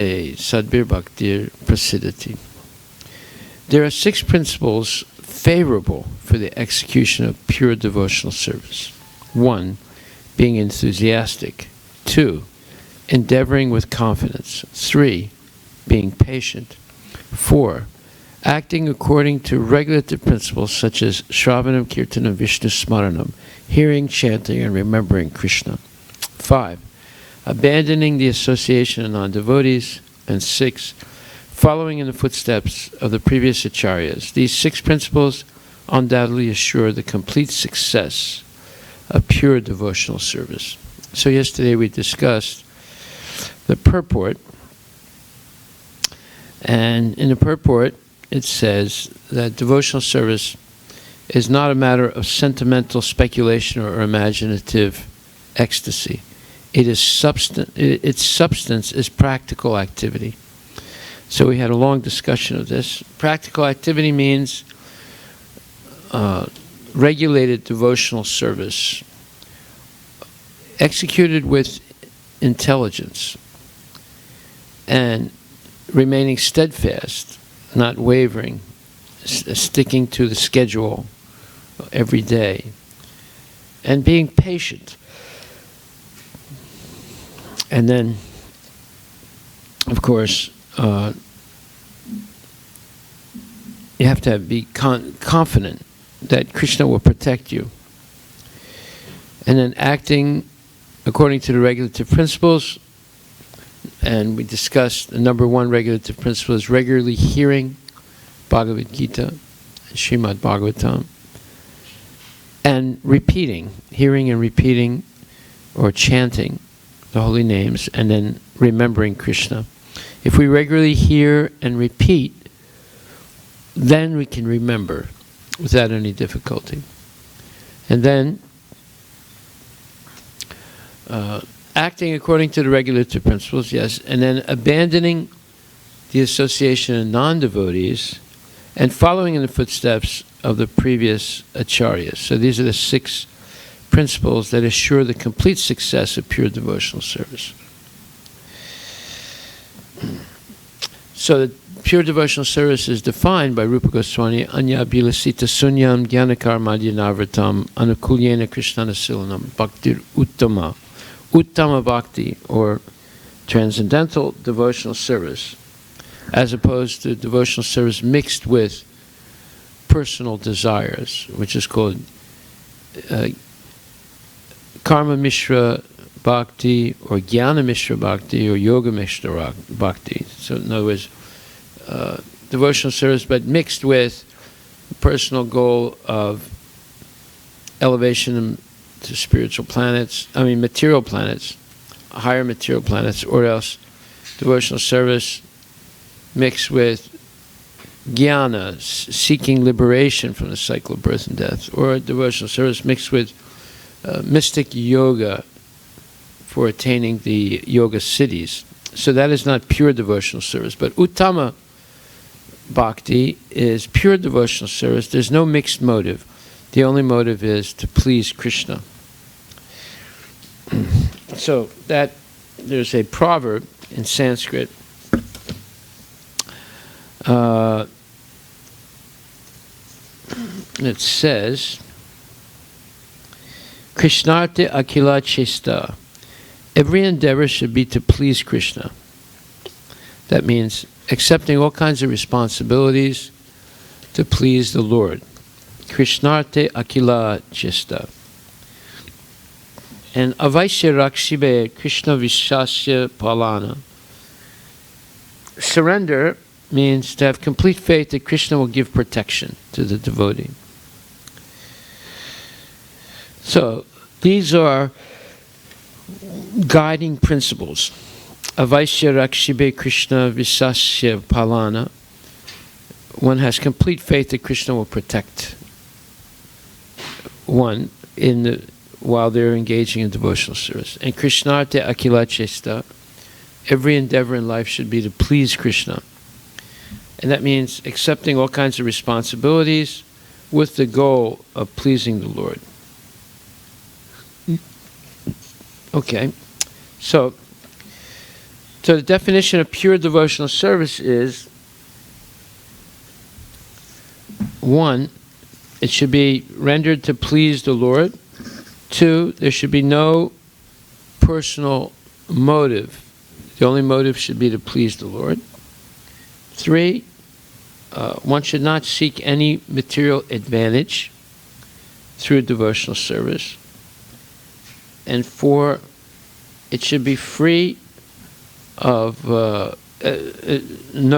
Sadbir Bhaktir Prasiddhati. There are 6 principles favorable for the execution of pure devotional service. 1. Being enthusiastic. 2. Endeavoring with confidence. 3. Being patient. 4. Acting according to regulative principles such as Shravanam, Kirtanam, Vishnu Smaranam, hearing, chanting, and remembering Krishna. 5. Abandoning the association of non-devotees. And 6. Following in the footsteps of the previous acharyas. These 6 principles undoubtedly assure the complete success of pure devotional service. So yesterday we discussed the purport, and in the purport it says that devotional service is not a matter of sentimental speculation or imaginative ecstasy. Its substance is practical activity. So we had a long discussion of this. Practical activity means regulated devotional service executed with intelligence and remaining steadfast, not wavering, sticking to the schedule every day, and being patient. And then, of course, you have to be confident that Krishna will protect you. And then acting according to the regulative principles, and we discussed the number 1 regulative principle is regularly hearing Bhagavad Gita and Srimad Bhagavatam, and repeating, hearing and repeating or chanting the holy names, and then remembering Krishna. If we regularly hear and repeat, then we can remember without any difficulty. And then acting according to the regulative principles, yes, and then abandoning the association of non-devotees and following in the footsteps of the previous acharyas. So these are the 6 principles that assure the complete success of pure devotional service. So the pure devotional service is defined by Rupa Goswami, Anya Bilasita Sunyam Gyanakarmadya Navratam Anukulyena Krishnana Silanam Bhaktir Uttama. Uttama Bhakti, or transcendental devotional service, as opposed to devotional service mixed with personal desires, which is called Karma Mishra Bhakti, or Jnana Mishra Bhakti, or Yoga Mishra Bhakti. So in other words, devotional service, but mixed with the personal goal of elevation to spiritual planets, material planets, higher material planets, or else devotional service mixed with jnana, seeking liberation from the cycle of birth and death, or devotional service mixed with mystic yoga for attaining the yoga siddhis. So that is not pure devotional service. But Uttama Bhakti is pure devotional service. There's no mixed motive. The only motive is to please Krishna. So that there's a proverb in Sanskrit that says, Krishnarte akila chesta. Every endeavor should be to please Krishna. That means accepting all kinds of responsibilities to please the Lord. Krishnarte akila chesta. And avaishya rakshibe Krishna vishasya palana. Surrender means to have complete faith that Krishna will give protection to the devotee. So these are guiding principles. Avaishya rakshibe Krishna vishasya palana. One has complete faith that Krishna will protect one while they're engaging in devotional service. And Krishnarte akila chesta. Every endeavor in life should be to please Krishna. And that means accepting all kinds of responsibilities with the goal of pleasing the Lord. Okay, so So the definition of pure devotional service is, 1, it should be rendered to please the Lord. 2, there should be no personal motive. The only motive should be to please the Lord. 3, one should not seek any material advantage through devotional service. And 4, it should be free of, no,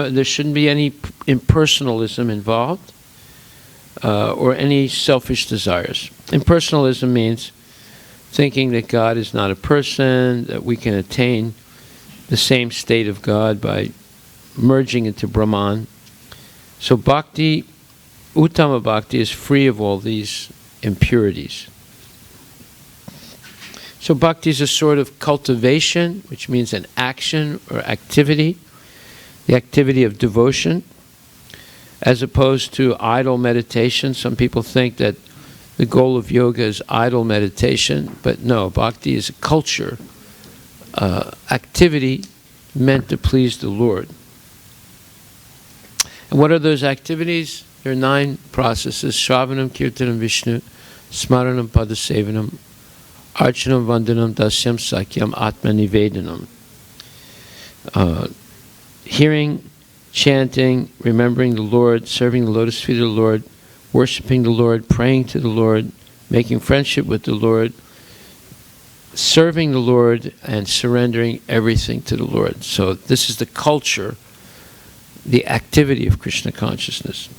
there shouldn't be any impersonalism involved, or any selfish desires. Impersonalism means thinking that God is not a person, that we can attain the same state of God by merging into Brahman. So bhakti, Uttama bhakti, is free of all these impurities. So bhakti is a sort of cultivation, which means an action or activity, the activity of devotion, as opposed to idle meditation. Some people think that the goal of yoga is idle meditation, but no, bhakti is a culture, activity meant to please the Lord. And what are those activities? There are 9 processes: Shravanam, Kirtanam, Vishnu, Smaranam, Padasevanam, Archanam, Vandanam, Dasyam, Sakyam, Atmanivedanam. Hearing, chanting, remembering the Lord, serving the lotus feet of the Lord, worshiping the Lord, praying to the Lord, making friendship with the Lord, serving the Lord, and surrendering everything to the Lord. So this is the culture, the activity of Krishna consciousness.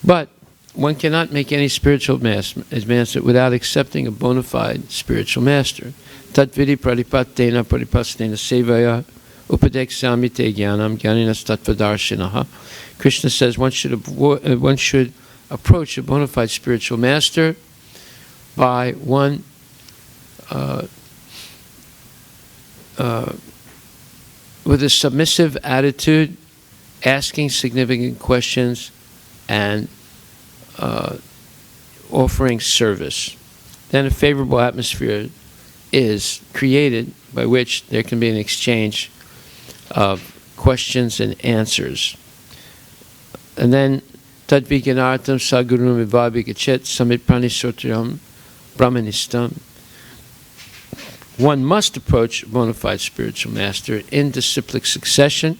But one cannot make any spiritual advancement without accepting a bona fide spiritual master. Tatvidi pradipattena paripastena sevaya upadekshami te jnanam jnaninas tatvadarshinaha. Krishna says one should approach a bona fide spiritual master by one with a submissive attitude, asking significant questions, and offering service. Then a favorable atmosphere is created by which there can be an exchange of questions and answers. And then tadviganartam sagurum vivabhikachet samit pranisotriam brahmanistam. One must approach a bona fide spiritual master in disciplic succession.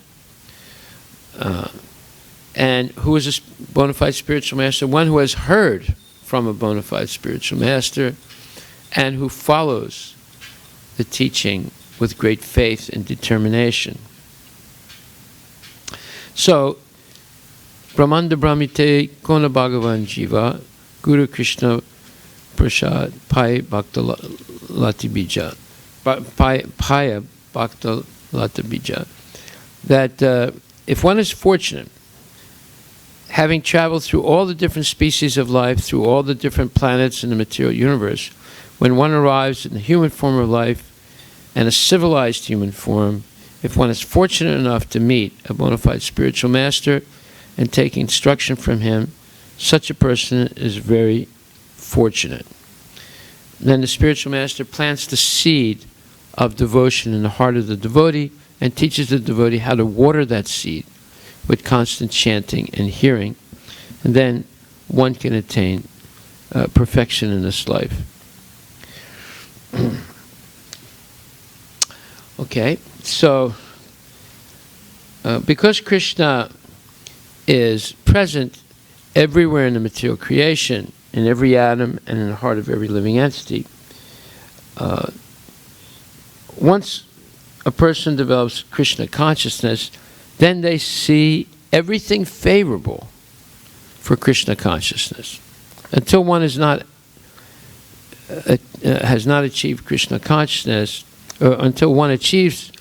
And who is a bona fide spiritual master? One who has heard from a bona fide spiritual master and who follows the teaching with great faith and determination. So, Brahmanda Brahmite Kona Bhagavan Jiva Guru Krishna Prasad Pai Bhakta Lati Bija Paya Bhakta Lata Bija. That if one is fortunate, having traveled through all the different species of life, through all the different planets in the material universe, when one arrives in the human form of life and a civilized human form, if one is fortunate enough to meet a bona fide spiritual master and take instruction from him, such a person is very fortunate. Then the spiritual master plants the seed of devotion in the heart of the devotee and teaches the devotee how to water that seed with constant chanting and hearing, and then one can attain perfection in this life. Okay, so because Krishna is present everywhere in the material creation, in every atom and in the heart of every living entity, once a person develops Krishna consciousness, then they see everything favorable for Krishna consciousness. Until one is has not achieved Krishna consciousness, or until one is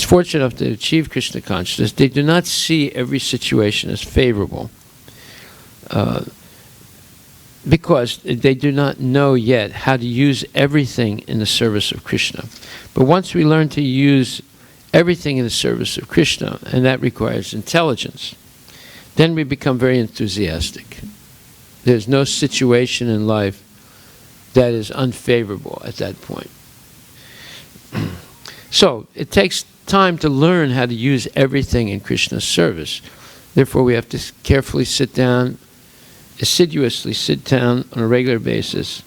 fortunate enough to achieve Krishna consciousness, they do not see every situation as favorable, because they do not know yet how to use everything in the service of Krishna. But once we learn to use everything in the service of Krishna, and that requires intelligence, then we become very enthusiastic. There's no situation in life that is unfavorable at that point. So it takes time to learn how to use everything in Krishna's service. Therefore, we have to carefully sit down, assiduously sit down on a regular basis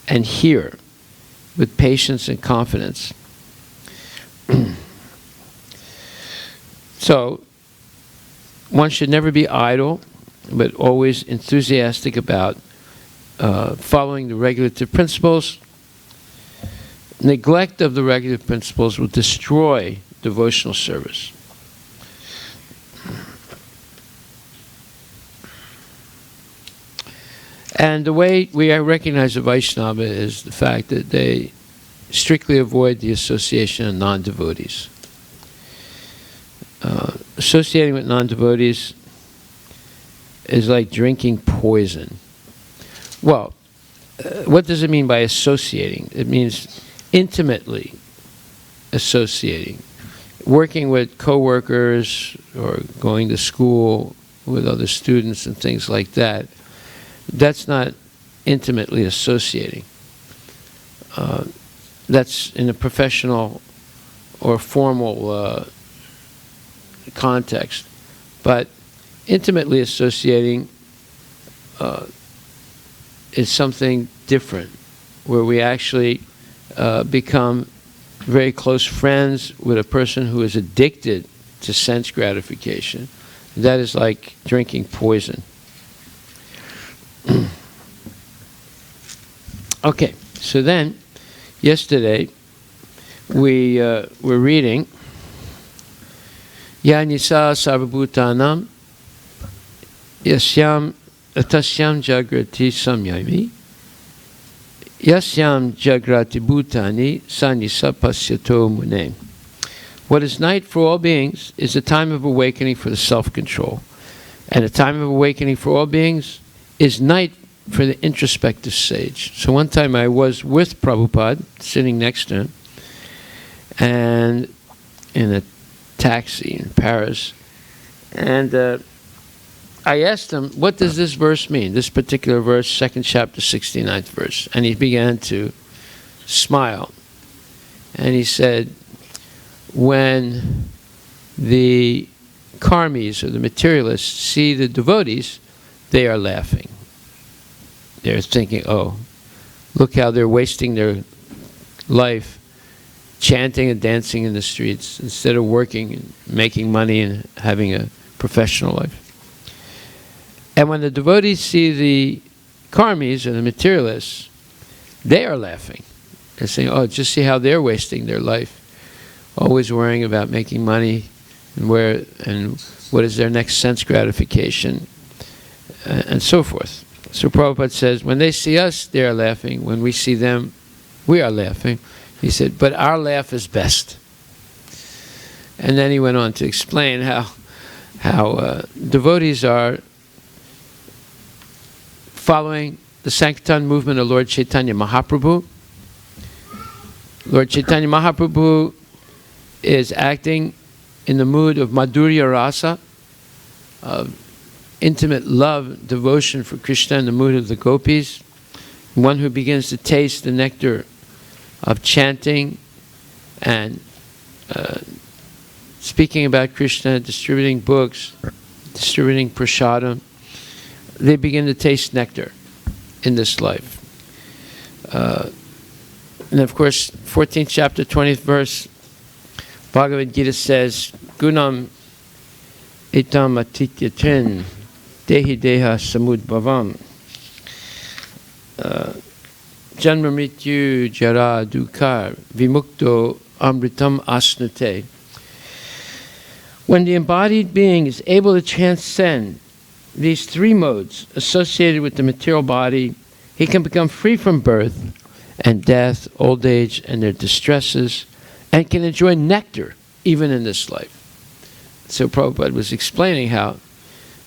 and hear with patience and confidence. So, one should never be idle, but always enthusiastic about following the regulative principles. Neglect of the regulative principles will destroy devotional service. And the way we recognize a Vaishnava is the fact that they strictly avoid the association of non-devotees. Associating with non-devotees is like drinking poison. Well, what does it mean by associating? It means intimately associating. Working with coworkers or going to school with other students and things like that. That's not intimately associating. That's in a professional or formal context. But intimately associating is something different, where we actually become very close friends with a person who is addicted to sense gratification. That is like drinking poison. Okay, so then, yesterday, we were reading Ya Nisa Sarvabhutanam Yasyam Tasyam Jagrati Samyami Yasyam Jagrati Bhutani Sanisa Pasyato Mune. What is night for all beings is a time of awakening for the self-control. And a time of awakening for all beings is night for the introspective sage. So one time I was with Prabhupada, sitting next to him, and in a taxi in Paris, and I asked him, what does this verse mean? This particular verse, 2nd chapter, 69th verse. And he began to smile. And he said, when the karmis, or the materialists, see the devotees, they are laughing. They're thinking, oh, look how they're wasting their life chanting and dancing in the streets instead of working and making money and having a professional life. And when the devotees see the karmis, or the materialists, they are laughing. They're saying, oh, just see how they're wasting their life, always worrying about making money and where and what is their next sense gratification, and so forth. So Prabhupada says, when they see us, they are laughing. When we see them, we are laughing. He said, but our laugh is best. And then he went on to explain how devotees are following the Sankirtan movement of Lord Chaitanya Mahaprabhu. Lord Chaitanya Mahaprabhu is acting in the mood of Madhurya Rasa, of intimate love, devotion for Krishna, in the mood of the gopis. One who begins to taste the nectar of chanting and speaking about Krishna, distributing books, distributing prasadam, they begin to taste nectar in this life. And of course, 14th chapter, 20th verse, Bhagavad Gita says, Gunam itam atityachen dehi deha samudbhavam janma mrityu jara dukar vimukto amritam asnate. When the embodied being is able to transcend these three modes associated with the material body, he can become free from birth and death, old age, and their distresses, and can enjoy nectar even in this life. So Prabhupada was explaining how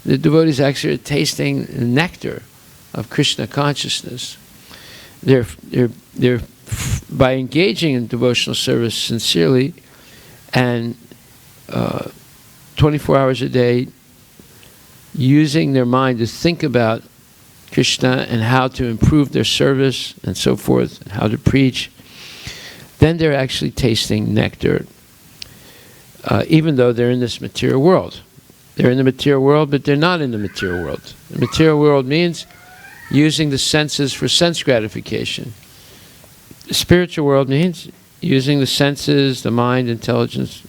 the devotees actually are tasting the nectar of Krishna consciousness. They're by engaging in devotional service sincerely and 24 hours a day, using their mind to think about Krishna and how to improve their service and so forth, and how to preach, then they're actually tasting nectar, even though they're in this material world. They're in the material world, but they're not in the material world. The material world means using the senses for sense gratification. The spiritual world means using the senses, the mind, intelligence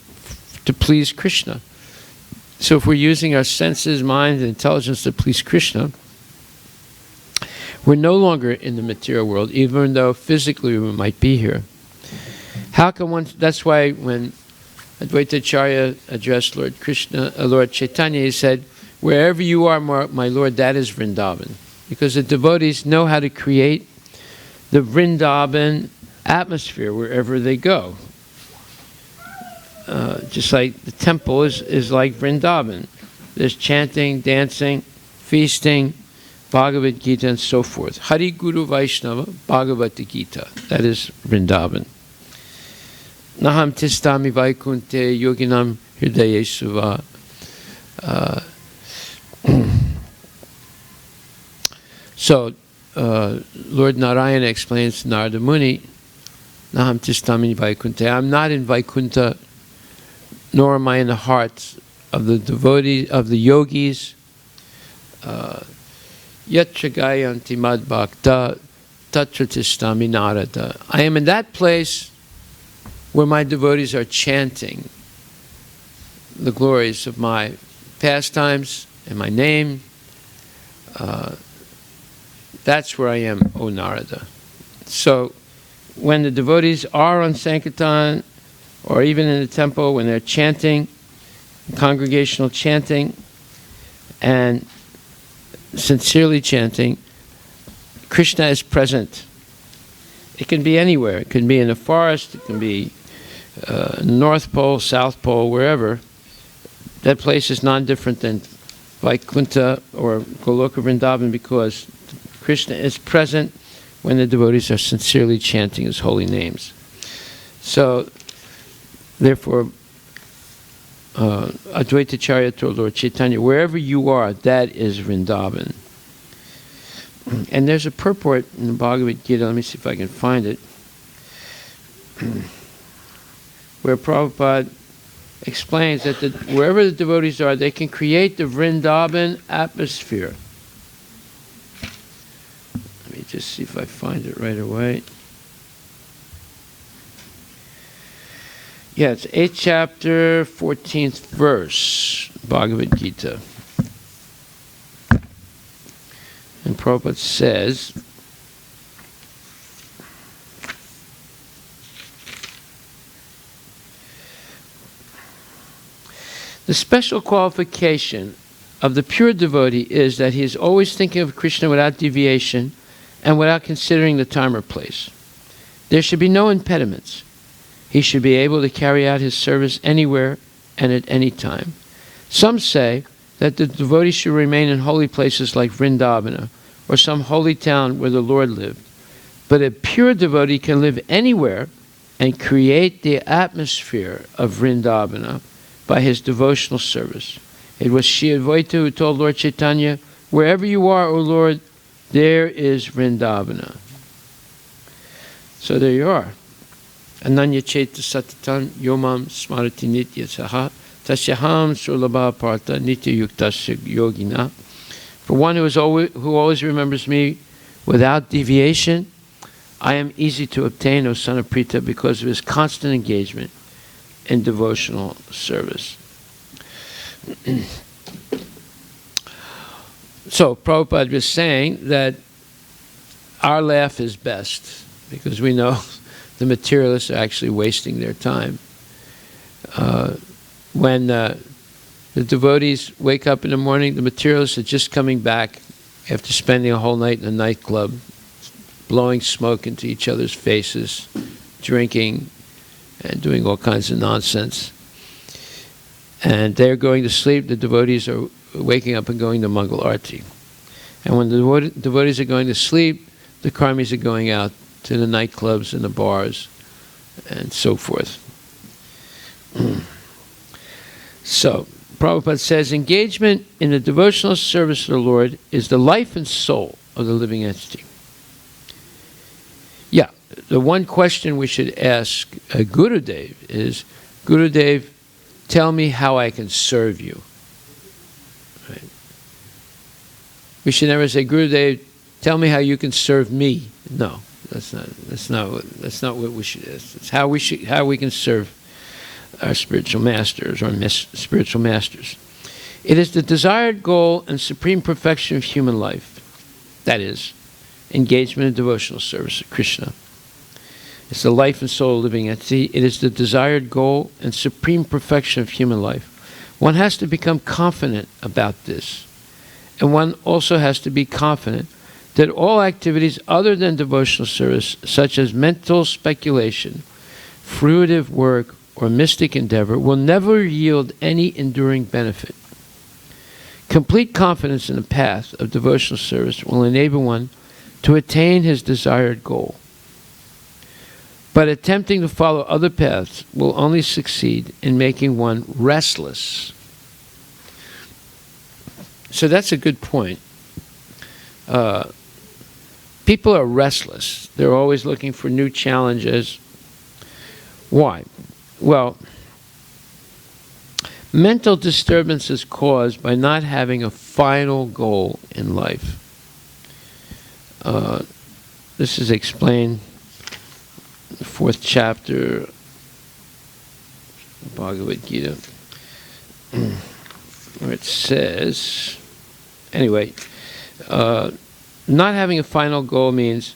to please Krishna. So if we're using our senses, mind, and intelligence to please Krishna, we're no longer in the material world, even though physically we might be here. How can one? That's why when Advaita Acharya addressed Lord Krishna, Lord Chaitanya, he said, "Wherever you are, my Lord, that is Vrindavan," because the devotees know how to create the Vrindavan atmosphere wherever they go. Just like the temple is like Vrindavan. There's chanting, dancing, feasting, Bhagavad Gita, and so forth. Hari Guru Vaishnava Bhagavata Gita. That is Vrindavan. Naham tistami vaikunte yoginam hridaye suva. So, Lord Narayana explains to Narada Muni, Naham tistami vaikunte. I'm not in Vaikuntha, nor am I in the hearts of the devotees, of the yogis. Yatra gayanti mad bhakta tatra tistami narada. I am in that place where my devotees are chanting the glories of my pastimes and my name. That's where I am, O Narada. So when the devotees are on Sankirtan, or even in the temple, when they're chanting, congregational chanting, and sincerely chanting, Krishna is present. It can be anywhere. It can be in the forest, it can be North Pole, South Pole, wherever. That place is non-different than Vaikuntha or Goloka Vrindavan, because Krishna is present when the devotees are sincerely chanting his holy names. So, therefore, Advaita Acharya told Lord Chaitanya, wherever you are, that is Vrindavan. And there's a purport in the Bhagavad Gita, let me see if I can find it, where Prabhupada explains that wherever the devotees are, they can create the Vrindavan atmosphere. Let me just see if I find it right away. Yeah, it's 8th chapter, 14th verse, Bhagavad Gita. And Prabhupada says, the special qualification of the pure devotee is that he is always thinking of Krishna without deviation and without considering the time or place. There should be no impediments. He should be able to carry out his service anywhere and at any time. Some say that the devotee should remain in holy places like Vrindavana or some holy town where the Lord lived. But a pure devotee can live anywhere and create the atmosphere of Vrindavana by his devotional service. It was Shri Advaita who told Lord Chaitanya, wherever you are, O Lord, there is Vrindavana. So there you are. Ananya Cheta Satatan Yomam Smarati Nitya Saha Tasyaham Sulabha Partha Nitya Yuktasya Yogina. For one who always remembers me without deviation, I am easy to obtain, O son of Pritha, because of his constant engagement in devotional service. So Prabhupada was saying that our laugh is best, because we know the materialists are actually wasting their time. When the devotees wake up in the morning, the materialists are just coming back after spending a whole night in a nightclub, blowing smoke into each other's faces, drinking, and doing all kinds of nonsense. And they're going to sleep. The devotees are waking up and going to Mangal Arati. And when the devotees are going to sleep, the karmis are going out to the nightclubs and the bars and so forth. So, Prabhupada says, engagement in the devotional service of the Lord is the life and soul of the living entity. Yeah, the one question we should ask Gurudev is, Gurudev, tell me how I can serve you. Right? We should never say, Gurudev, tell me how you can serve me. No, that's not what we should ask. It's how we can serve our spiritual masters or spiritual masters. It is the desired goal and supreme perfection of human life. That is, engagement in devotional service of Krishna. It's the life and soul living entity. It is the desired goal and supreme perfection of human life. One has to become confident about this. And one also has to be confident that all activities other than devotional service, such as mental speculation, fruitive work, or mystic endeavor, will never yield any enduring benefit. Complete confidence in the path of devotional service will enable one to attain his desired goal. But attempting to follow other paths will only succeed in making one restless. So that's a good point. People are restless. They're always looking for new challenges. Why? Well, mental disturbance is caused by not having a final goal in life. This is explained in the 4th chapter of Bhagavad Gita, where it says, anyway, not having a final goal means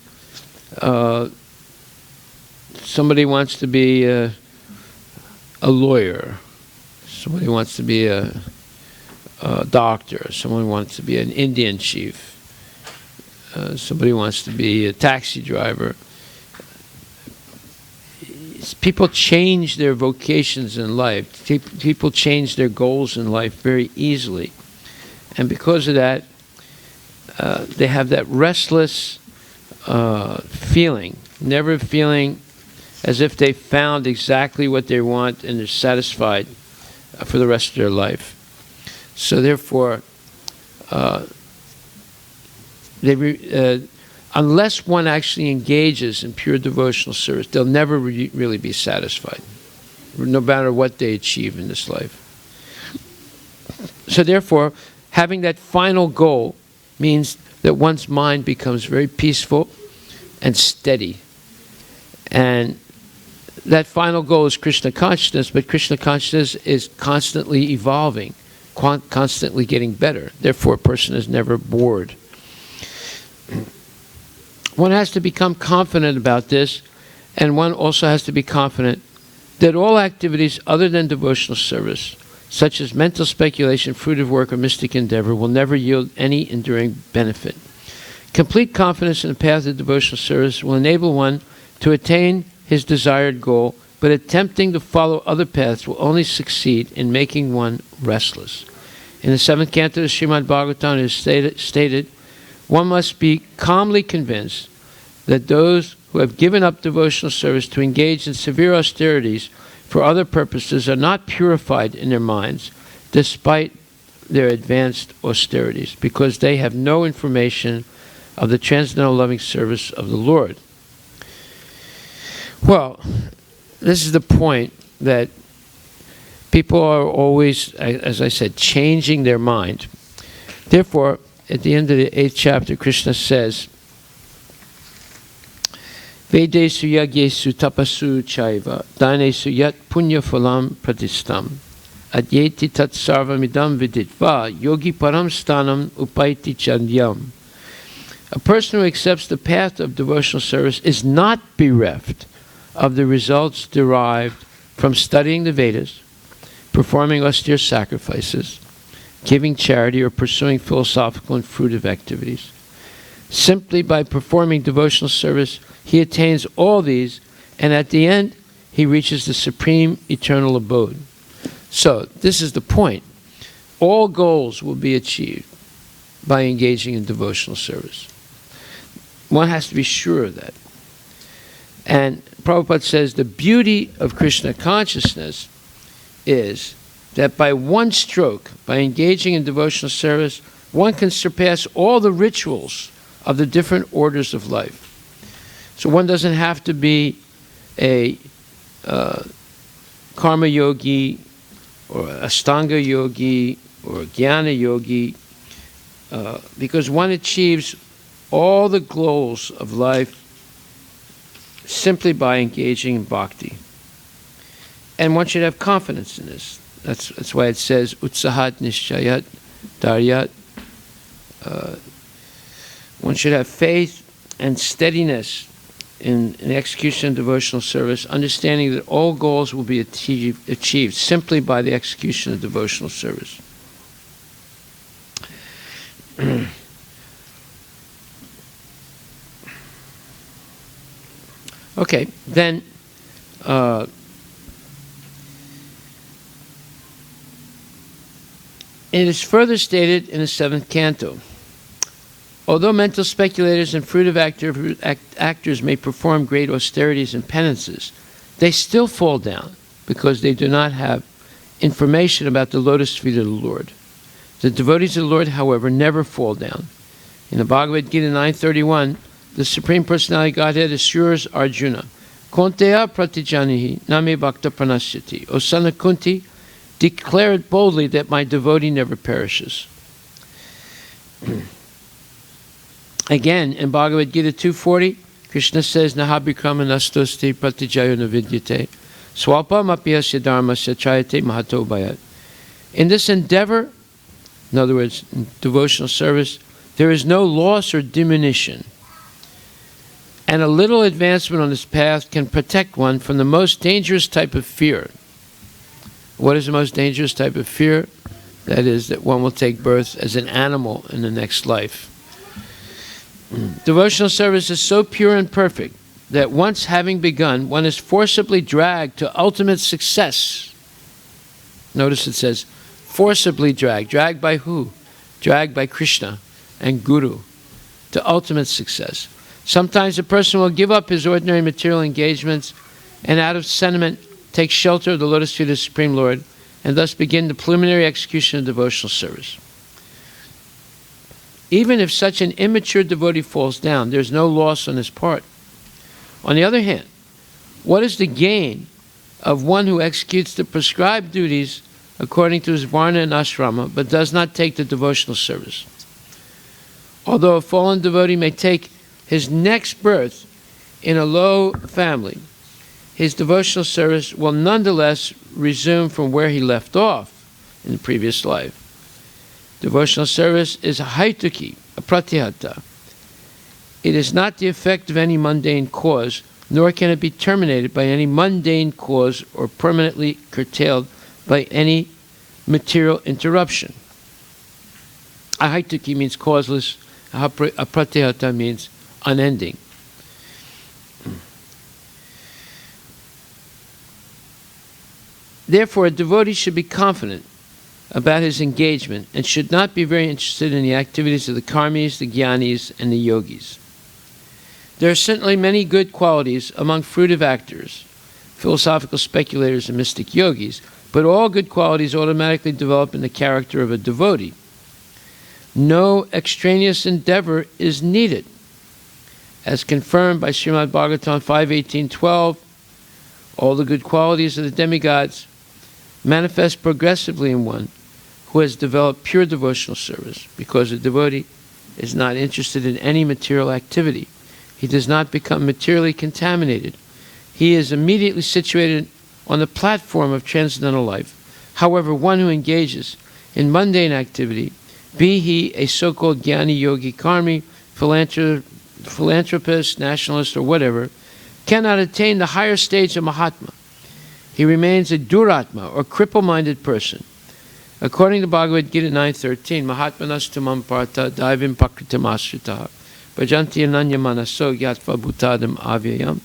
somebody wants to be a lawyer, somebody wants to be a doctor, someone wants to be an Indian chief, somebody wants to be a taxi driver. People change their vocations in life. People change their goals in life very easily. And because of that, they have that restless feeling, never feeling as if they found exactly what they want and they're satisfied for the rest of their life. So therefore, unless one actually engages in pure devotional service, they'll never really be satisfied, no matter what they achieve in this life. So therefore, having that final goal means that one's mind becomes very peaceful and steady. And that final goal is Krishna consciousness, but Krishna consciousness is constantly evolving, constantly getting better. Therefore, a person is never bored. One has to become confident about this, and one also has to be confident that all activities other than devotional service, such as mental speculation, fruitive work, or mystic endeavor, will never yield any enduring benefit. Complete confidence in the path of devotional service will enable one to attain his desired goal, but attempting to follow other paths will only succeed in making one restless. In the 7th canto of Srimad Bhagavatam it is stated, one must be calmly convinced that those who have given up devotional service to engage in severe austerities for other purposes are not purified in their minds, despite their advanced austerities, because they have no information of the transcendental loving service of the Lord. Well, this is the point that people are always, as I said, changing their mind. Therefore, at the end of the 8th chapter, Krishna says, Vedesu yagyesu tapasu chaiva, danesu yat punya phalam pratistam, adyeti tat sarvamidam viditva, yogi param stanam upaiti chandyam. A person who accepts the path of devotional service is not bereft of the results derived from studying the Vedas, performing austere sacrifices, giving charity, or pursuing philosophical and fruitive activities. Simply by performing devotional service, he attains all these, and at the end, he reaches the supreme eternal abode. So, this is the point. All goals will be achieved by engaging in devotional service. One has to be sure of that. And Prabhupada says the beauty of Krishna consciousness is that by one stroke, by engaging in devotional service, one can surpass all the rituals of the different orders of life. So one doesn't have to be a karma yogi or Ashtanga yogi or Jnana yogi, because one achieves all the goals of life simply by engaging in bhakti. And one should have confidence in this. That's why it says, Utsahat Nishchayat Daryat. One should have faith and steadiness in execution of devotional service, understanding that all goals will be achieved simply by the execution of devotional service. Okay, then it is further stated in the 7th canto. Although mental speculators and fruitive actors may perform great austerities and penances, they still fall down because they do not have information about the lotus feet of the Lord. The devotees of the Lord, however, never fall down. In the Bhagavad Gita 9:31, the Supreme Personality of Godhead assures Arjuna, Konteya pratijanihi name bhakta pranasyati. O son of Kunti, declare it boldly that my devotee never perishes. Again, in Bhagavad Gita 2:40, Krishna says, Nahabhikrama nastosti pratijayo navidyate, swalpam apiyasya dharmasya chayate mahato bhayat. In this endeavor, in other words, in devotional service, there is no loss or diminution. And a little advancement on this path can protect one from the most dangerous type of fear. What is the most dangerous type of fear? That is, that one will take birth as an animal in the next life. Devotional service is so pure and perfect that once having begun, one is forcibly dragged to ultimate success. Notice it says, forcibly dragged. Dragged by who? Dragged by Krishna and Guru to ultimate success. Sometimes a person will give up his ordinary material engagements and out of sentiment take shelter of the lotus feet of the Supreme Lord and thus begin the preliminary execution of devotional service. Even if such an immature devotee falls down, there's no loss on his part. On the other hand, what is the gain of one who executes the prescribed duties according to his varna and ashrama, but does not take the devotional service? Although a fallen devotee may take his next birth in a low family, his devotional service will nonetheless resume from where he left off in the previous life. Devotional service is a haituki, a pratihata. It is not the effect of any mundane cause, nor can it be terminated by any mundane cause or permanently curtailed by any material interruption. A haituki means causeless, a pratihata means unending. Therefore, a devotee should be confident about his engagement and should not be very interested in the activities of the karmis, the jnanis, and the yogis. There are certainly many good qualities among fruitive actors, philosophical speculators, and mystic yogis, but all good qualities automatically develop in the character of a devotee. No extraneous endeavor is needed. As confirmed by Srimad Bhagavatam 5.18.12, all the good qualities of the demigods manifest progressively in one who has developed pure devotional service, because a devotee is not interested in any material activity. He does not become materially contaminated. He is immediately situated on the platform of transcendental life. However, one who engages in mundane activity, be he a so-called jnani, yogi, karmi, philanthropist, nationalist, or whatever, cannot attain the higher stage of Mahatma. He remains a duratma, or cripple-minded person. According to Bhagavad Gita 9:13, Mahatmanas tumam partha daivim pakritam asritaha bhajanti ananya manaso yatva bhutadam avyayam.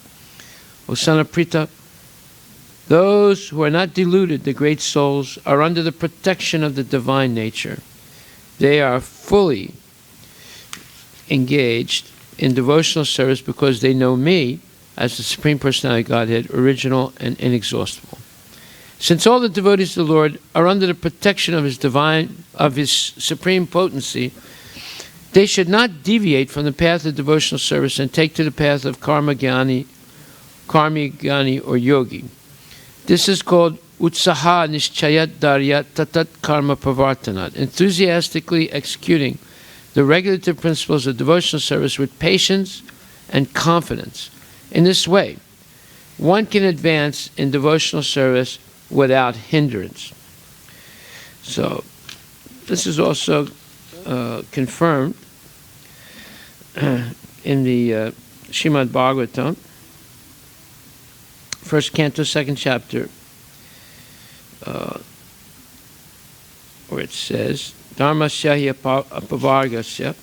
O son of Pritha, those who are not deluded, the great souls, are under the protection of the divine nature. They are fully engaged in devotional service because they know me as the Supreme Personality of Godhead, original and inexhaustible. Since all the devotees of the Lord are under the protection of His supreme potency, They should not deviate from the path of devotional service and take to the path of karma jnani or yogi. This is called utsaha nishchayat daryat tatat karma pravartanat, enthusiastically executing the regulative principles of devotional service with patience and confidence. In this way, one can advance in devotional service without hindrance. So, this is also confirmed in the Srimad Bhagavatam, first canto, second chapter, where it says, Dharmasya apavargasya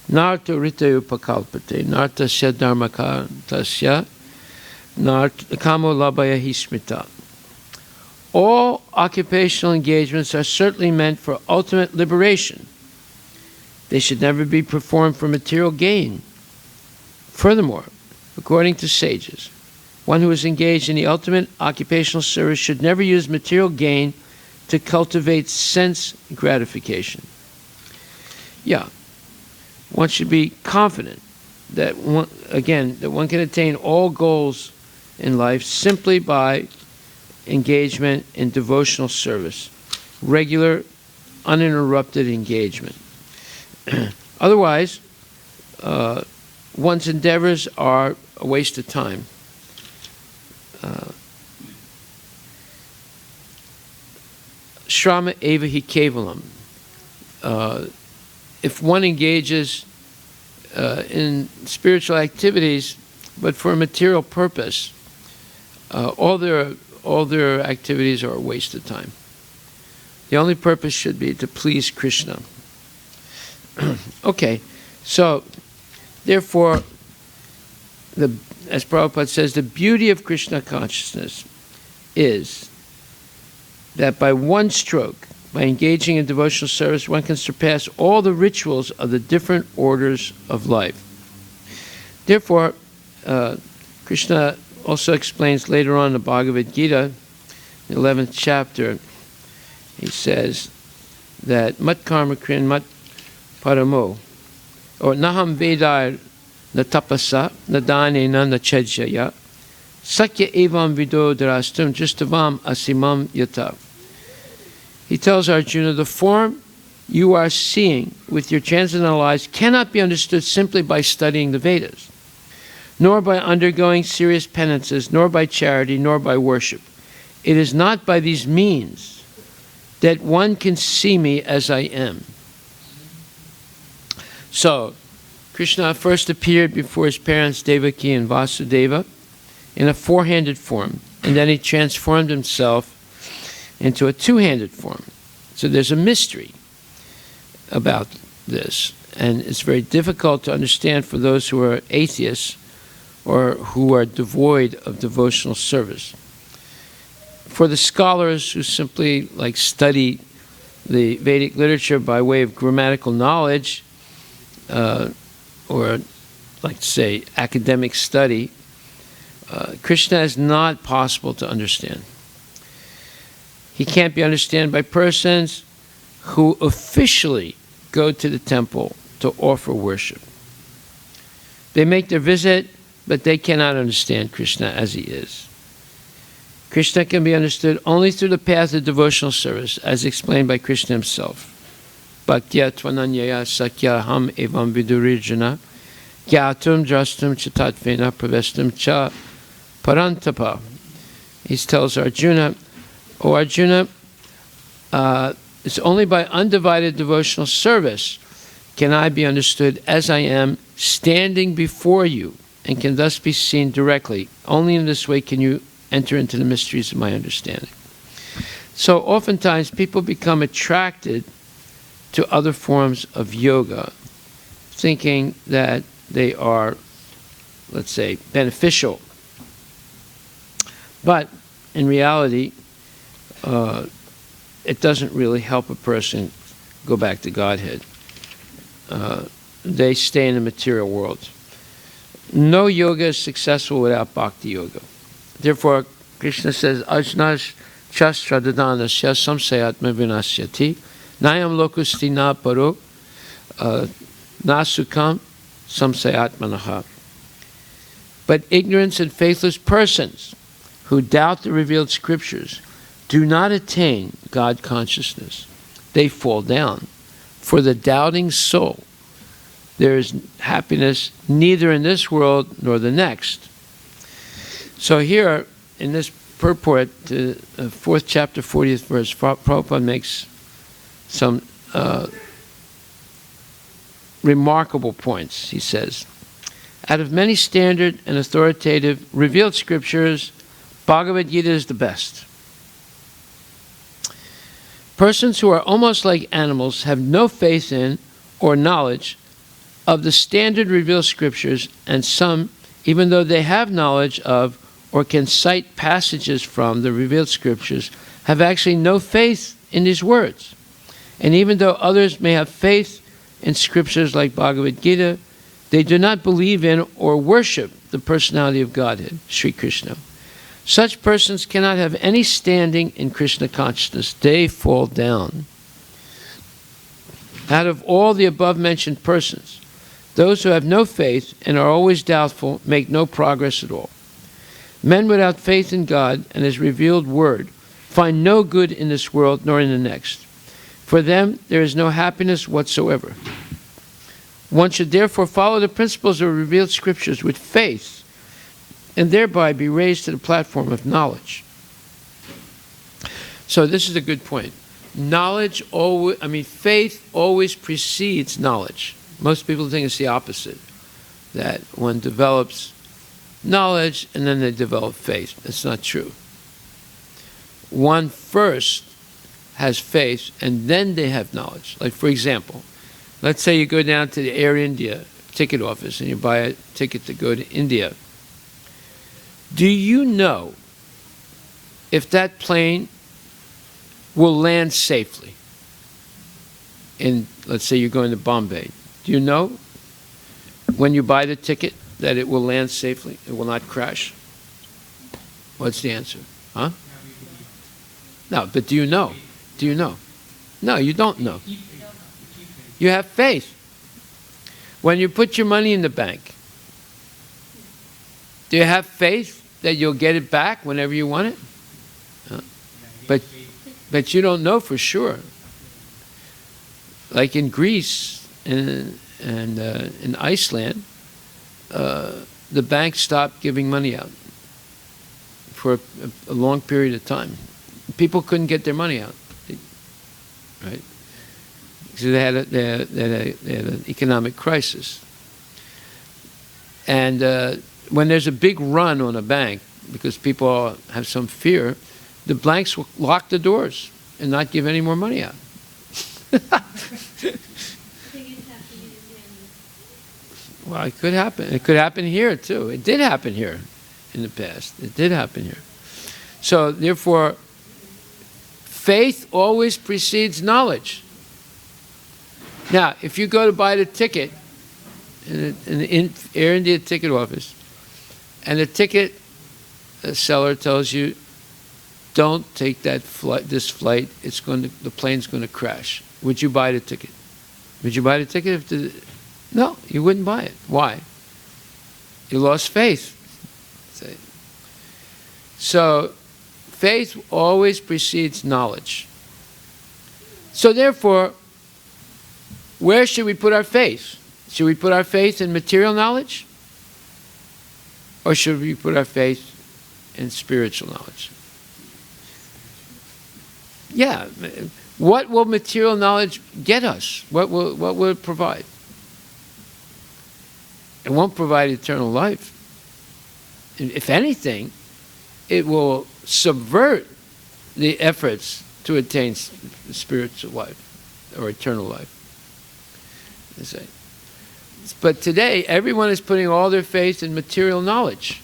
narta rita upakalpate nartasya dharmakatasya kamo labhaya hismita. All occupational engagements are certainly meant for ultimate liberation. They should never be performed for material gain. Furthermore, according to sages, one who is engaged in the ultimate occupational service should never use material gain to cultivate sense gratification. Yeah, one should be confident that one can attain all goals in life simply by engagement in devotional service, regular, uninterrupted engagement. Otherwise, one's endeavors are a waste of time. Shrama eva hi kevalam. If one engages in spiritual activities, but for a material purpose, all their activities are a waste of time. The only purpose should be to please Krishna. Okay, so therefore, as Prabhupada says, the beauty of Krishna consciousness is that by one stroke, by engaging in devotional service, one can surpass all the rituals of the different orders of life. Therefore, Krishna also explains later on in the Bhagavad Gita, the 11th chapter, he says that mat karma krin mat paramo, or naham vedar na tapasa na dane na chejaya sakya evam vido darastum justavam asimam yata. He tells Arjuna, the form you are seeing with your transcendental eyes cannot be understood simply by studying the Vedas, nor by undergoing serious penances, nor by charity, nor by worship. It is not by these means that one can see me as I am. So, Krishna first appeared before his parents Devaki and Vasudeva in a four-handed form, and then he transformed himself into a two-handed form. So there's a mystery about this, and it's very difficult to understand for those who are atheists or who are devoid of devotional service. For the scholars who simply study the Vedic literature by way of grammatical knowledge, or say academic study, Krishna is not possible to understand. He can't be understood by persons who officially go to the temple to offer worship. They make their visit, but they cannot understand Krishna as he is. Krishna can be understood only through the path of devotional service, as explained by Krishna himself. Bhaktya tvananyaya sakya ham evam vidurijana gyatum drastum chatatvena pravestum cha parantapa. He tells Arjuna, O Arjuna, it's only by undivided devotional service can I be understood as I am, standing before you, and can thus be seen directly. Only in this way can you enter into the mysteries of my understanding. So oftentimes people become attracted to other forms of yoga, thinking that they are, let's say, beneficial. But in reality, it doesn't really help a person go back to Godhead. They stay in the material world. No yoga is successful without bhakti yoga. Therefore, Krishna says, Ajnash chastra dadanasya samsayatma vinasyati nayam lokusti na paro Nasukam, some say Atmanaha. But ignorance and faithless persons who doubt the revealed scriptures do not attain God consciousness. They fall down. For the doubting soul, there is happiness neither in this world nor the next. So here, in this purport to 4th chapter, 40th verse, Prabhupada makes some remarkable points. He says, out of many standard and authoritative revealed scriptures, Bhagavad Gita is the best. Persons who are almost like animals have no faith in or knowledge of the standard revealed scriptures, and some, even though they have knowledge of or can cite passages from the revealed scriptures, have actually no faith in these words. And even though others may have faith in scriptures like Bhagavad Gita, they do not believe in or worship the personality of Godhead, Sri Krishna. Such persons cannot have any standing in Krishna consciousness. They fall down. Out of all the above-mentioned persons, those who have no faith and are always doubtful make no progress at all. Men without faith in God and His revealed word find no good in this world nor in the next. For them, there is no happiness whatsoever. One should therefore follow the principles of revealed scriptures with faith, and thereby be raised to the platform of knowledge. So this is a good point. Faith always precedes knowledge. Most people think it's the opposite, that one develops knowledge and then they develop faith. That's not true. One first has faith and then they have knowledge. Like, for example, let's say you go down to the Air India ticket office and you buy a ticket to go to India. Do you know if that plane will land safely? Let's say you're going to Bombay. Do you know when you buy the ticket that it will land safely? It will not crash? What's the answer? Huh? No, but do you know? Do you know? No, you don't know. You have faith. When you put your money in the bank, do you have faith that you'll get it back whenever you want it? But you don't know for sure. Like in Greece and in Iceland, the bank stopped giving money out for a long period of time. People couldn't get their money out, right? So they had an economic crisis. And when there's a big run on a bank, because people have some fear, the banks will lock the doors and not give any more money out. Well, it could happen. It could happen here, too. It did happen here in the past. It did happen here. So, therefore, faith always precedes knowledge. Now, if you go to buy the ticket in the Air India ticket office, and the ticket seller tells you, don't take this flight, the plane's going to crash. Would you buy the ticket? Would you buy the ticket? No, you wouldn't buy it. Why? You lost faith. So, faith always precedes knowledge. So therefore, where should we put our faith? Should we put our faith in material knowledge? Or should we put our faith in spiritual knowledge? Yeah. What will material knowledge get us? What will it provide? It won't provide eternal life. If anything, it will subvert the efforts to attain spiritual life or eternal life. But today, everyone is putting all their faith in material knowledge.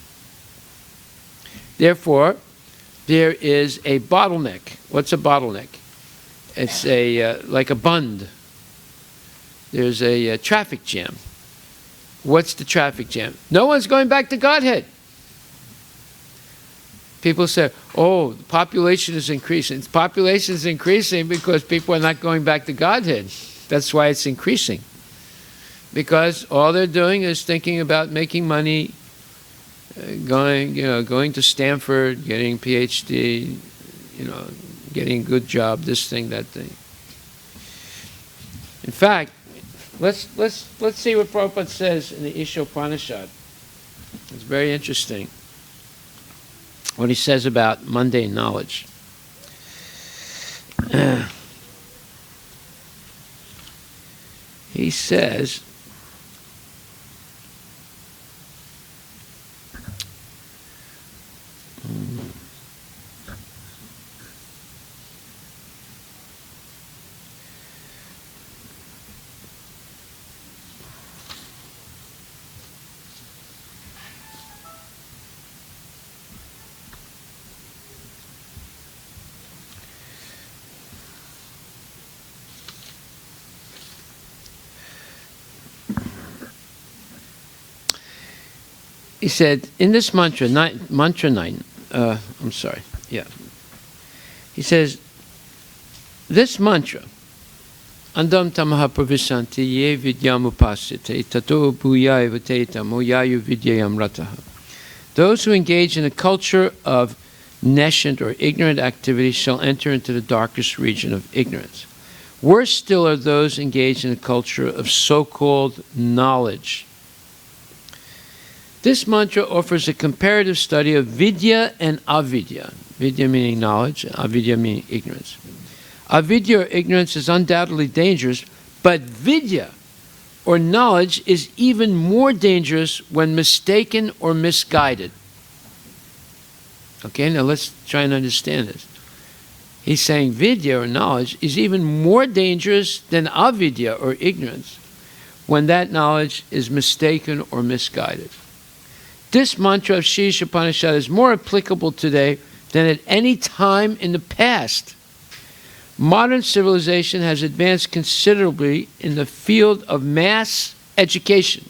Therefore, there is a bottleneck. What's a bottleneck? It's like a bund. There's a traffic jam. What's the traffic jam? No one's going back to Godhead. People say, oh, the population is increasing. The population is increasing because people are not going back to Godhead. That's why it's increasing. because all they're doing is thinking about making money, going to Stanford, getting PhD, getting a good job, this thing, that thing. In fact, let's see what Prabhupada says in the Ishopanishad. It's very interesting what he says about mundane knowledge. He says, he said, in this mantra 9, he says, this mantra, Andam tamaha pravisanti ye vidyam upasite, tato bhuyaya vateta moyayu vidyayam rataha. Those who engage in a culture of nescient or ignorant activity shall enter into the darkest region of ignorance. Worse still are those engaged in a culture of so-called knowledge. This mantra offers a comparative study of vidya and avidya. Vidya meaning knowledge, and avidya meaning ignorance. Avidya or ignorance is undoubtedly dangerous, but vidya or knowledge is even more dangerous when mistaken or misguided. Okay, now let's try and understand this. He's saying vidya or knowledge is even more dangerous than avidya or ignorance when that knowledge is mistaken or misguided. This mantra of Sri Ishopanishad is more applicable today than at any time in the past. Modern civilization has advanced considerably in the field of mass education.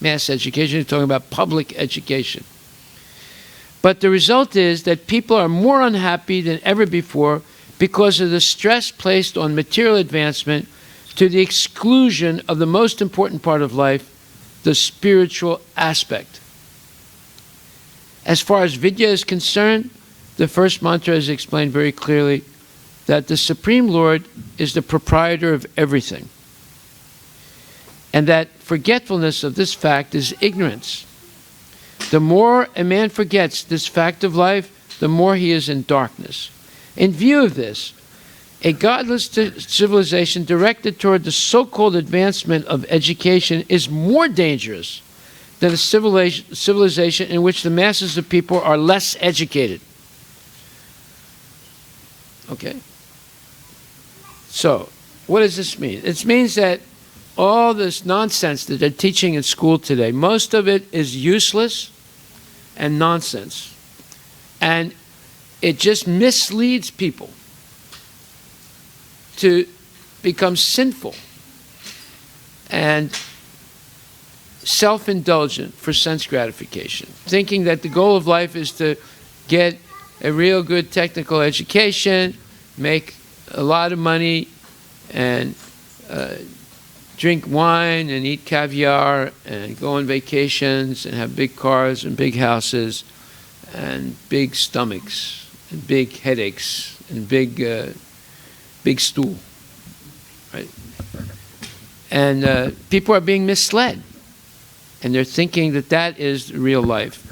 Mass education, you're talking about public education. But the result is that people are more unhappy than ever before because of the stress placed on material advancement to the exclusion of the most important part of life, the spiritual aspect. As far as vidya is concerned, the first mantra has explained very clearly that the Supreme Lord is the proprietor of everything, and that forgetfulness of this fact is ignorance. The more a man forgets this fact of life, the more he is in darkness. In view of this, a godless civilization directed toward the so-called advancement of education is more dangerous than a civilization in which the masses of people are less educated. Okay? So, what does this mean? It means that all this nonsense that they're teaching in school today, most of it is useless and nonsense. And it just misleads people to become sinful and self-indulgent for sense gratification, thinking that the goal of life is to get a real good technical education, make a lot of money, and drink wine and eat caviar and go on vacations and have big cars and big houses and big stomachs and big headaches and big stool, right? And people are being misled, and they're thinking that that is real life.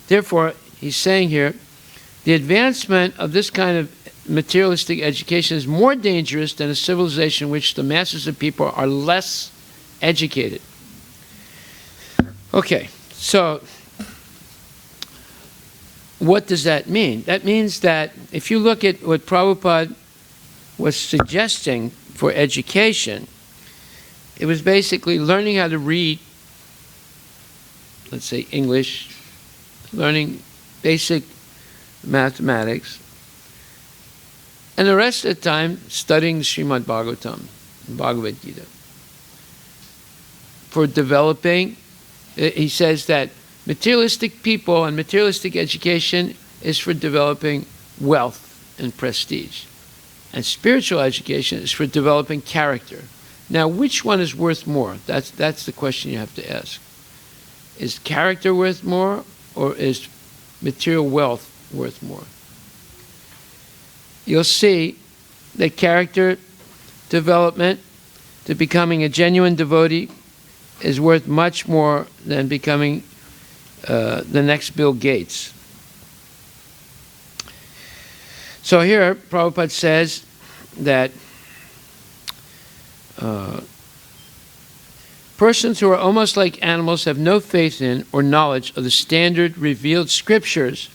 Therefore, he's saying here, the advancement of this kind of materialistic education is more dangerous than a civilization in which the masses of people are less educated. Okay, so what does that mean? That means that if you look at what Prabhupada was suggesting for education, it was basically learning how to read, let's say English, learning basic mathematics, and the rest of the time studying Srimad Bhagavatam, Bhagavad Gita. For developing, he says that materialistic people and materialistic education is for developing wealth and prestige. And spiritual education is for developing character, Now, which one is worth more? That's the question you have to ask. Is character worth more, or is material wealth worth more? You'll see that character development to becoming a genuine devotee is worth much more than becoming the next Bill Gates. So here, Prabhupada says that persons who are almost like animals have no faith in or knowledge of the standard revealed scriptures,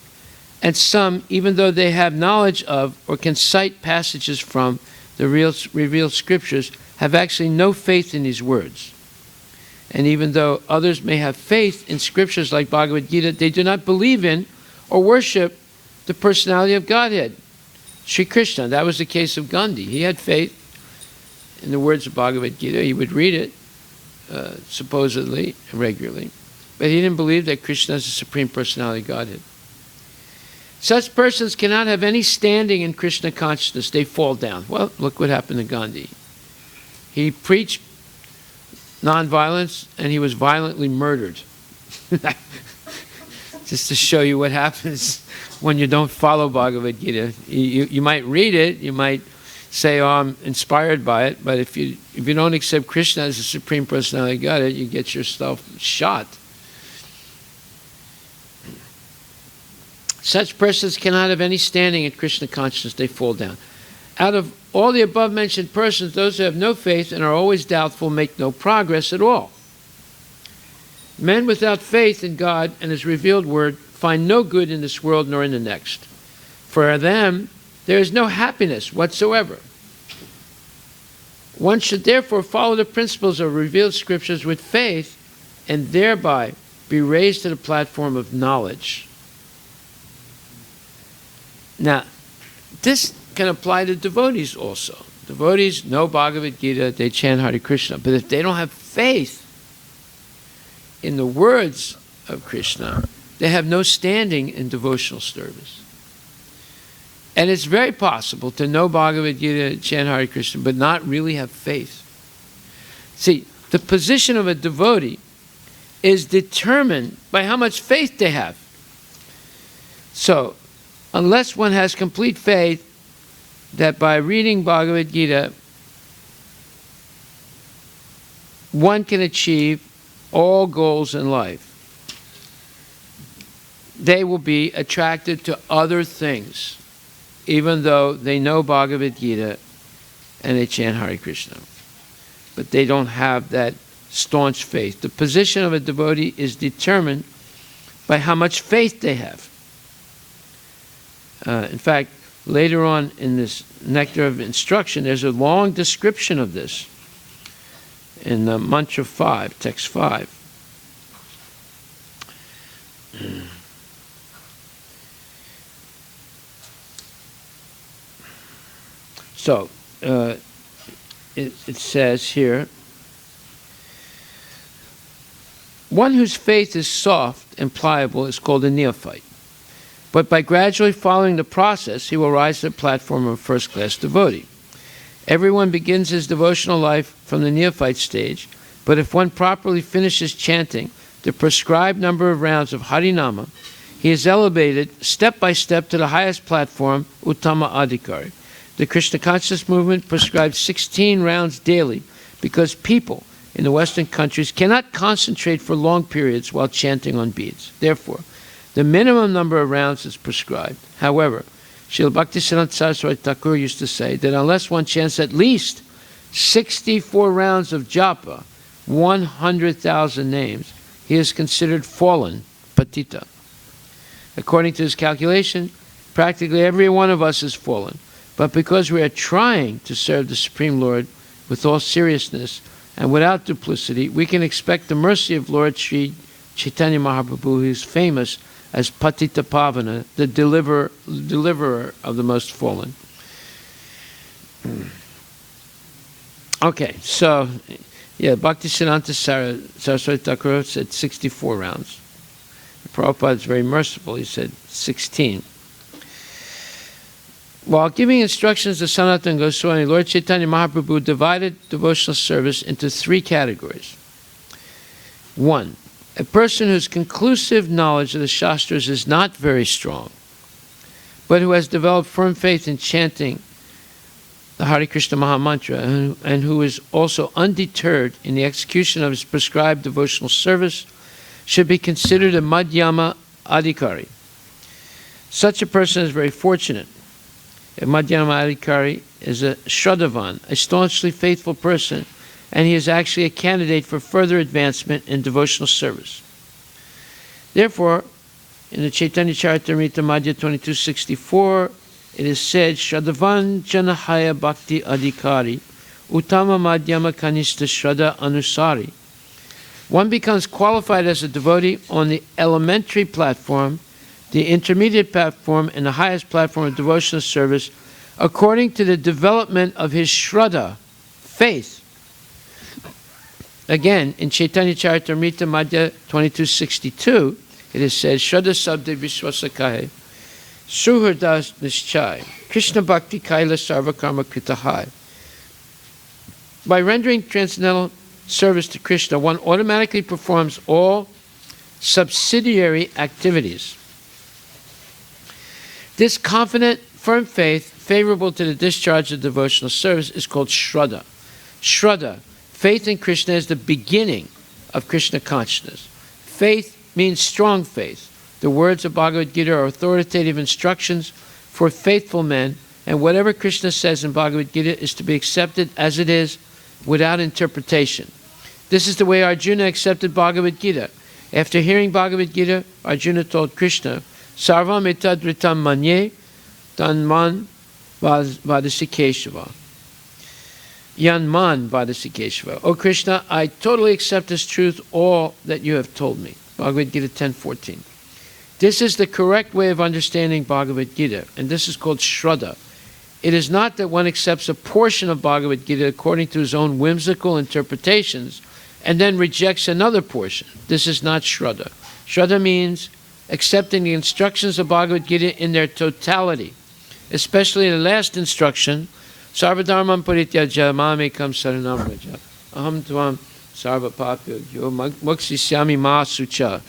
and some, even though they have knowledge of or can cite passages from the revealed scriptures, have actually no faith in these words. And even though others may have faith in scriptures like Bhagavad Gita, they do not believe in or worship the personality of Godhead, Sri Krishna. That was the case of Gandhi. He had faith in the words of Bhagavad Gita. He would read it, supposedly, regularly. But he didn't believe that Krishna is the Supreme Personality of Godhead. Such persons cannot have any standing in Krishna consciousness. They fall down. Well, look what happened to Gandhi. He preached nonviolence, and he was violently murdered. Just to show you what happens when you don't follow Bhagavad Gita. You might read it, you might say, oh, I'm inspired by it, but if you don't accept Krishna as the Supreme Personality of Godhead, you get yourself shot. Such persons cannot have any standing in Krishna consciousness. They fall down. Out of all the above-mentioned persons, those who have no faith and are always doubtful make no progress at all. Men without faith in God and His revealed word find no good in this world nor in the next. For them, there is no happiness whatsoever. One should therefore follow the principles of revealed scriptures with faith and thereby be raised to the platform of knowledge. Now, this can apply to devotees also. Devotees know Bhagavad Gita, they chant Hare Krishna, but if they don't have faith in the words of Krishna, they have no standing in devotional service. And it's very possible to know Bhagavad Gita, chant Hare Krishna, but not really have faith. See, the position of a devotee is determined by how much faith they have. So, unless one has complete faith that by reading Bhagavad Gita, one can achieve all goals in life, they will be attracted to other things, even though they know Bhagavad Gita and they chant Hare Krishna. But they don't have that staunch faith. The position of a devotee is determined by how much faith they have. In fact, later on in this Nectar of Instruction, there's a long description of this in Mantra 5, Text 5. So, it says here, one whose faith is soft and pliable is called a neophyte. But by gradually following the process, he will rise to the platform of a first-class devotee. Everyone begins his devotional life from the neophyte stage, but if one properly finishes chanting the prescribed number of rounds of Harinama, he is elevated step by step to the highest platform, Uttama Adhikari. The Krishna consciousness movement prescribes 16 rounds daily because people in the Western countries cannot concentrate for long periods while chanting on beads. Therefore, the minimum number of rounds is prescribed. However, Srila Bhaktisiddhanta Saraswati Thakur used to say that unless one chants at least 64 rounds of japa, 100,000 names, he is considered fallen, patita. According to his calculation, practically every one of us is fallen. But because we are trying to serve the Supreme Lord with all seriousness and without duplicity, we can expect the mercy of Lord Sri Chaitanya Mahaprabhu, who is famous as Patita Pavana, the deliverer of the most fallen. Okay, so, yeah, Bhaktisiddhanta Saraswati Thakur said 64 rounds. Prabhupada is very merciful. He said 16. While giving instructions to Sanatana Goswami, Lord Chaitanya Mahaprabhu divided devotional service into three categories. 1. A person whose conclusive knowledge of the Shastras is not very strong, but who has developed firm faith in chanting the Hare Krishna Maha Mantra, and who is also undeterred in the execution of his prescribed devotional service, should be considered a Madhyama Adhikari. Such a person is very fortunate. A Madhyama Adhikari is a Shraddhavan, a staunchly faithful person, and he is actually a candidate for further advancement in devotional service. Therefore, in the Chaitanya Charitamrita Madhya 2264, it is said, Shraddhavan Janahaya Bhakti Adhikari, Uttama Madhyama Kanishta Shraddha Anusari. One becomes qualified as a devotee on the elementary platform, the intermediate platform, and the highest platform of devotional service, according to the development of his Shraddha, faith. Again, in Chaitanya Charitamrita Madhya 2262, it is said, Shraddha Sabde Vishwasakahe, Suhurdas Nischai, Krishna Bhakti Kaila Sarva Karma Kritahai. By rendering transcendental service to Krishna, one automatically performs all subsidiary activities. This confident, firm faith, favorable to the discharge of devotional service, is called Shraddha. Shraddha, faith in Krishna, is the beginning of Krishna consciousness. Faith means strong faith. The words of Bhagavad Gita are authoritative instructions for faithful men, and whatever Krishna says in Bhagavad Gita is to be accepted as it is, without interpretation. This is the way Arjuna accepted Bhagavad Gita. After hearing Bhagavad Gita, Arjuna told Krishna, Sarvam etadritam manye tanman vadasi Keshava. Yanman vadasi Keshava. O Krishna, I totally accept as truth all that you have told me. Bhagavad Gita 10:14. This is the correct way of understanding Bhagavad Gita, and this is called Shraddha. It is not that one accepts a portion of Bhagavad Gita according to his own whimsical interpretations and then rejects another portion. This is not Shraddha. Shraddha means accepting the instructions of Bhagavad Gita in their totality, especially the last instruction, Sarvadharmam Parityaja Mamekam Saranam Vraja Aham Tvam Sarva Papyo Yo Mokshisyami Ma Sucha.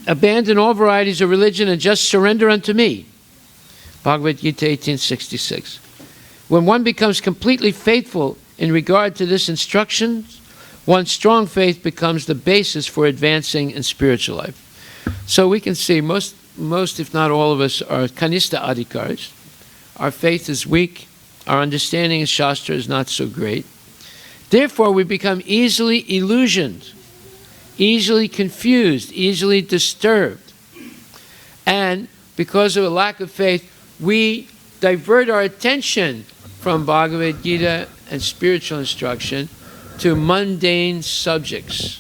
Abandon all varieties of religion and just surrender unto me. Bhagavad Gita 1866. When one becomes completely faithful in regard to this instruction, one's strong faith becomes the basis for advancing in spiritual life. So we can see most if not all of us are Kanishta Adhikaris. Our faith is weak. Our understanding of Shastra is not so great. Therefore, we become easily illusioned, easily confused, easily disturbed. And because of a lack of faith, we divert our attention from Bhagavad Gita and spiritual instruction to mundane subjects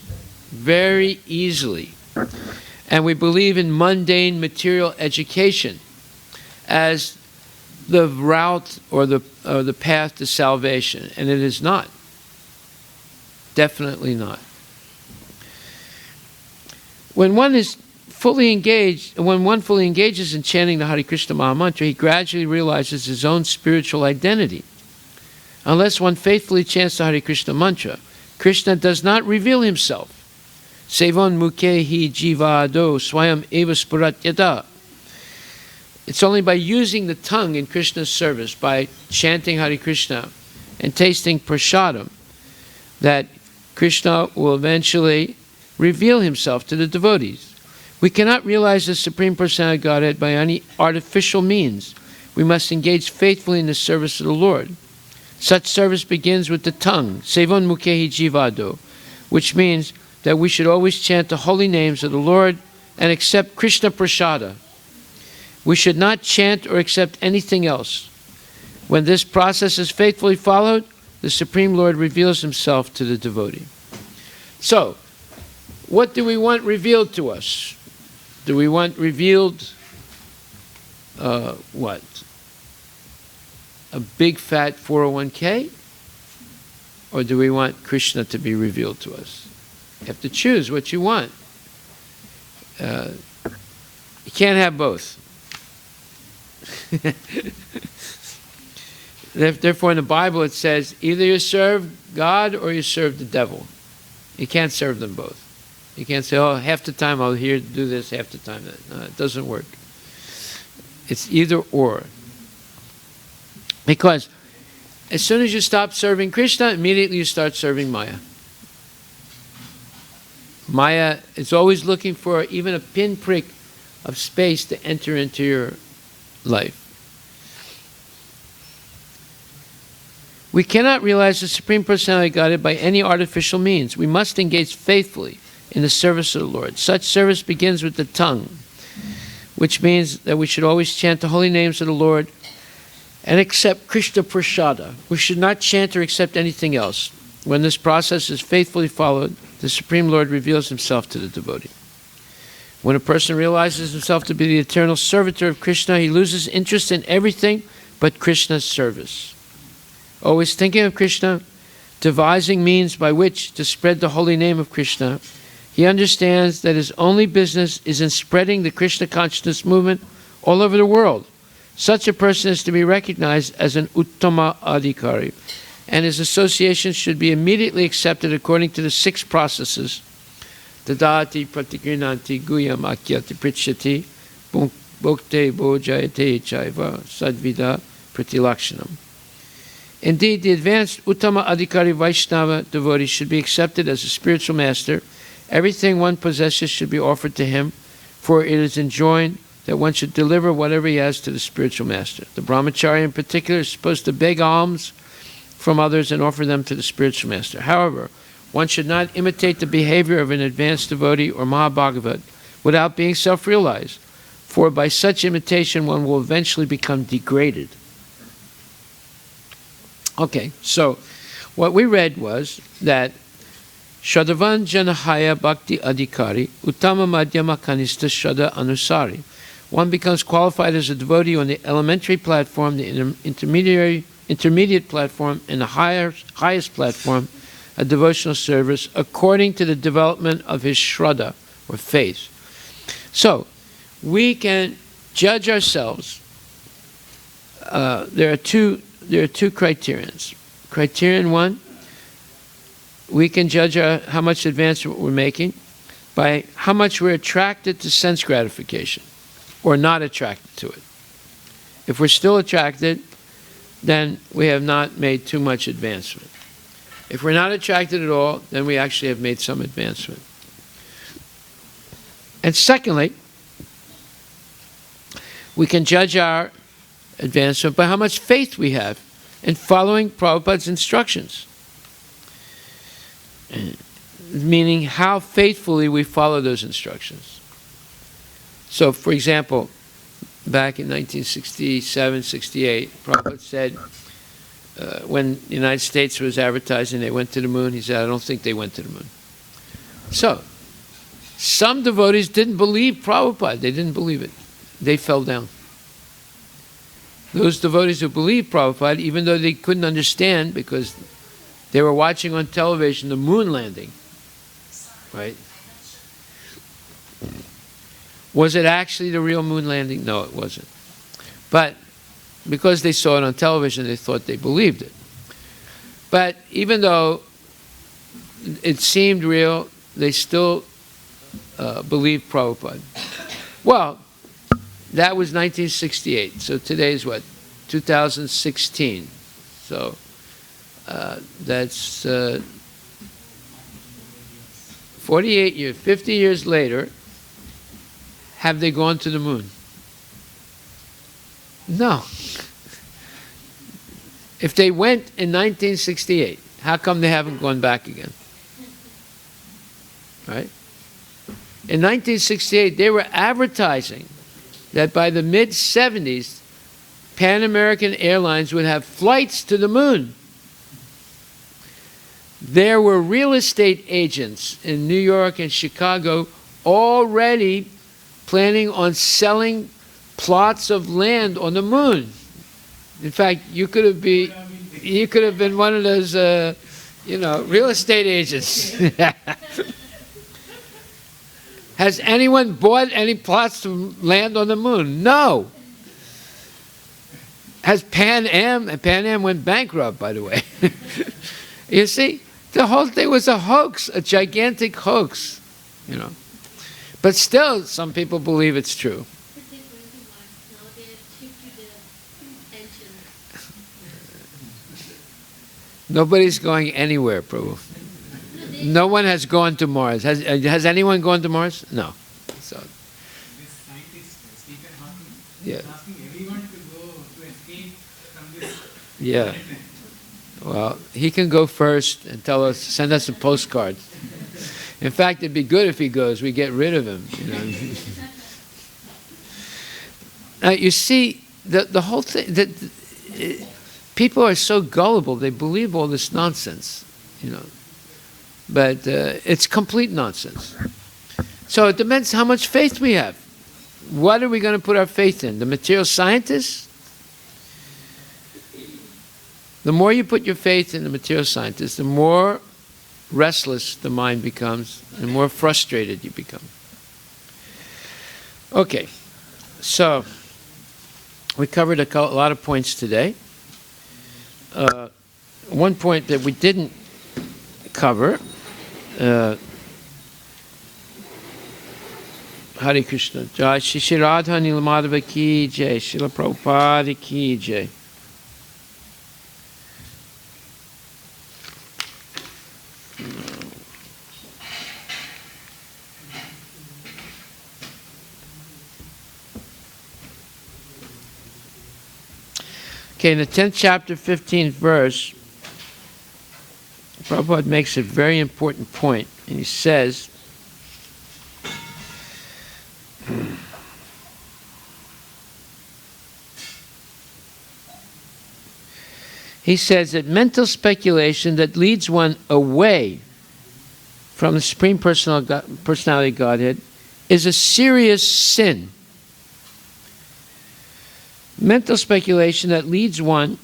very easily. And we believe in mundane material education as the route or the path to salvation, and it is not. Definitely not. When one fully engages in chanting the Hare Krishna Maha Mantra, he gradually realizes his own spiritual identity. Unless one faithfully chants the Hare Krishna mantra, Krishna does not reveal himself. Sevon mukhe jiva ado swayam eva spuratyada. It's only by using the tongue in Krishna's service, by chanting Hare Krishna and tasting prasadam, that Krishna will eventually reveal himself to the devotees. We cannot realize the Supreme Personality of Godhead by any artificial means. We must engage faithfully in the service of the Lord. Such service begins with the tongue, Sevon Mukhehi Jivado, which means that we should always chant the holy names of the Lord and accept Krishna Prasada. We should not chant or accept anything else. When this process is faithfully followed, the Supreme Lord reveals himself to the devotee. So, what do we want revealed to us? Do we want revealed, what? A big fat 401k? Or do we want Krishna to be revealed to us? You have to choose what you want. You can't have both. Therefore, in the Bible it says, either you serve God or you serve the devil. You can't serve them both. You can't say, oh, half the time I'll do this, half the time that. No, it doesn't work. It's either or. Because as soon as you stop serving Krishna, immediately you start serving Maya. Maya is always looking for even a pinprick of space to enter into your life. We cannot realize the Supreme Personality of Godhead by any artificial means. We must engage faithfully in the service of the Lord. Such service begins with the tongue, which means that we should always chant the holy names of the Lord and accept Krishna Prasada. We should not chant or accept anything else. When this process is faithfully followed, the Supreme Lord reveals himself to the devotee. When a person realizes himself to be the eternal servitor of Krishna, he loses interest in everything but Krishna's service. Always thinking of Krishna, devising means by which to spread the holy name of Krishna, he understands that his only business is in spreading the Krishna consciousness movement all over the world. Such a person is to be recognized as an Uttama Adhikari, and his association should be immediately accepted according to the 6 processes: Tadati Pratikrinanti Guyam Akyati Pritshati Bhokte Bhojayate Chaiva Sadvida Pratilakshanam. Indeed, the advanced Uttama Adhikari Vaishnava devotee should be accepted as a spiritual master. Everything one possesses should be offered to him, for it is enjoined that one should deliver whatever he has to the spiritual master. The brahmachari in particular is supposed to beg alms from others and offer them to the spiritual master. However, one should not imitate the behavior of an advanced devotee or Mahabhagavat without being self-realized, for by such imitation one will eventually become degraded. Okay, so what we read was that Shadavan Janahaya Bhakti Adhikari Uttama Madhyama Kanista Shada Anusari. One becomes qualified as a devotee on the elementary platform, the intermediate platform, and the highest platform, a devotional service, according to the development of his shraddha, or faith. So, we can judge ourselves. There are two criterions. Criterion 1, we can judge how much advancement we're making by how much we're attracted to sense gratification or not attracted to it. If we're still attracted, then we have not made too much advancement. If we're not attracted at all, then we actually have made some advancement. And secondly, we can judge our advancement by how much faith we have in following Prabhupada's instructions. Meaning how faithfully we follow those instructions. So, for example, back in 1967, 68, Prabhupada said, when the United States was advertising they went to the moon, he said, I don't think they went to the moon. So, some devotees didn't believe Prabhupada. They didn't believe it. They fell down. Those devotees who believed Prabhupada, even though they couldn't understand because they were watching on television the moon landing, right? Was it actually the real moon landing? No, it wasn't. But because they saw it on television, they thought they believed it. But even though it seemed real, they still believed Prabhupada. Well, that was 1968. So today's what? 2016. So that's 48 years, 50 years later. Have they gone to the moon? No. If they went in 1968, how come they haven't gone back again? Right? In 1968, they were advertising that by the mid-70s, Pan American Airlines would have flights to the moon. There were real estate agents in New York and Chicago already planning on selling plots of land on the moon. In fact, you could have been one of those, real estate agents. Has anyone bought any plots of land on the moon? No. Has Pan Am, and Pan Am went bankrupt, by the way. You see, the whole thing was a hoax, a gigantic hoax, you know. But still, some people believe it's true. Nobody's going anywhere, Prabhu. No one has gone to Mars. Has anyone gone to Mars? No. So. This scientist, Stephen Hawking, Yeah. is asking everyone to go to escape from this. Yeah. Well, he can go first and tell us, send us a postcard. In fact, it'd be good if he goes. We get rid of him. You know? Now, you see, the whole thing, people are so gullible. They believe all this nonsense, you know. But it's complete nonsense. So it depends how much faith we have. What are we going to put our faith in? The material scientists? The more you put your faith in the material scientists, the more restless the mind becomes, the more frustrated you become. Okay, so we covered a lot of points today. One point that we didn't cover, Hare Krishna. Jai Shri Radha Nilamadhava ki jai, Srila Prabhupada ki jai. Okay, in the 10th chapter, 15th verse, Prabhupada makes a very important point, and he says, that mental speculation that leads one away from the Supreme Personality of Godhead is a serious sin. Mental speculation that leads one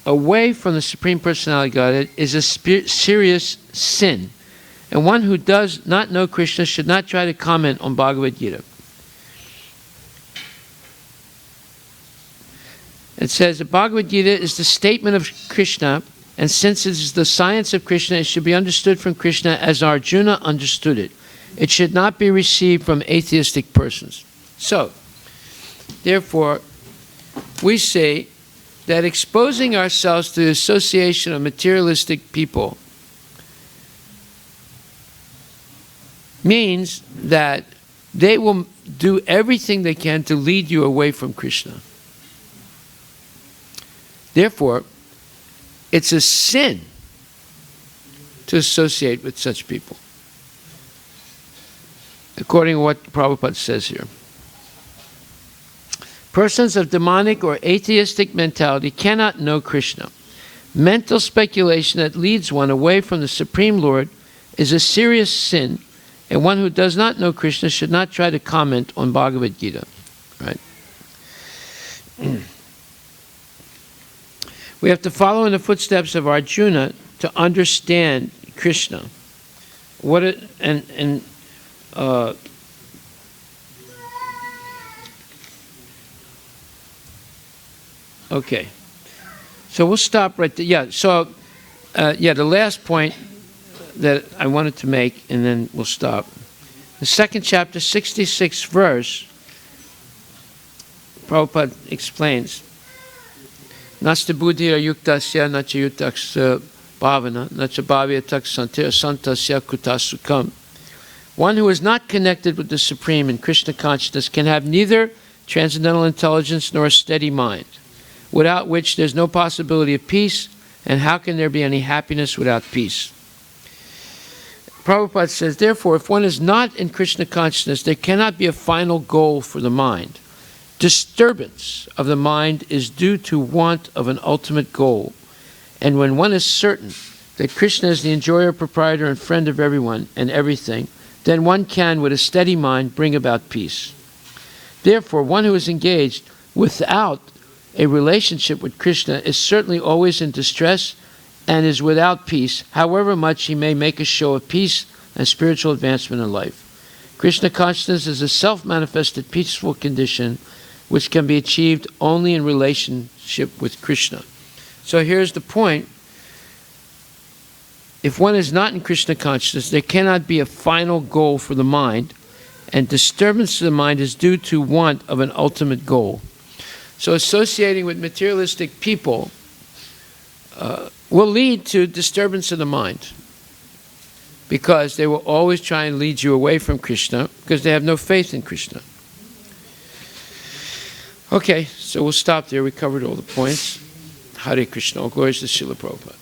away from the Supreme Personality of Godhead is a serious sin. And one who does not know Krishna should not try to comment on Bhagavad Gita. It says the Bhagavad Gita is the statement of Krishna, and since it is the science of Krishna, it should be understood from Krishna as Arjuna understood it. It should not be received from atheistic persons. So, therefore, we say that exposing ourselves to the association of materialistic people means that they will do everything they can to lead you away from Krishna. Therefore, it's a sin to associate with such people, according to what Prabhupada says here. Persons of demonic or atheistic mentality cannot know Krishna. Mental speculation that leads one away from the Supreme Lord is a serious sin, and one who does not know Krishna should not try to comment on Bhagavad Gita. Right? We have to follow in the footsteps of Arjuna to understand Krishna. Okay, so we'll stop right there. Yeah, so, the last point that I wanted to make, and then we'll stop. The 2nd chapter, 66th verse, Prabhupada explains, Nasta buddhira yuktasya nacha yutaksa bhavana nacha bhavyatak santasya kutasukam. One who is not connected with the Supreme in Krishna consciousness can have neither transcendental intelligence nor a steady mind, without which there's no possibility of peace, and how can there be any happiness without peace? Prabhupada says, therefore, if one is not in Krishna consciousness, there cannot be a final goal for the mind. Disturbance of the mind is due to want of an ultimate goal. And when one is certain that Krishna is the enjoyer, proprietor, and friend of everyone and everything, then one can, with a steady mind, bring about peace. Therefore, one who is engaged without a relationship with Krishna is certainly always in distress and is without peace, however much he may make a show of peace and spiritual advancement in life. Krishna consciousness is a self-manifested peaceful condition which can be achieved only in relationship with Krishna. So here's the point. If one is not in Krishna consciousness, there cannot be a final goal for the mind, and disturbance to the mind is due to want of an ultimate goal. So associating with materialistic people will lead to disturbance of the mind, because they will always try and lead you away from Krishna, because they have no faith in Krishna. Okay, so we'll stop there. We covered all the points. Hare Krishna. All glories to Srila Prabhupada.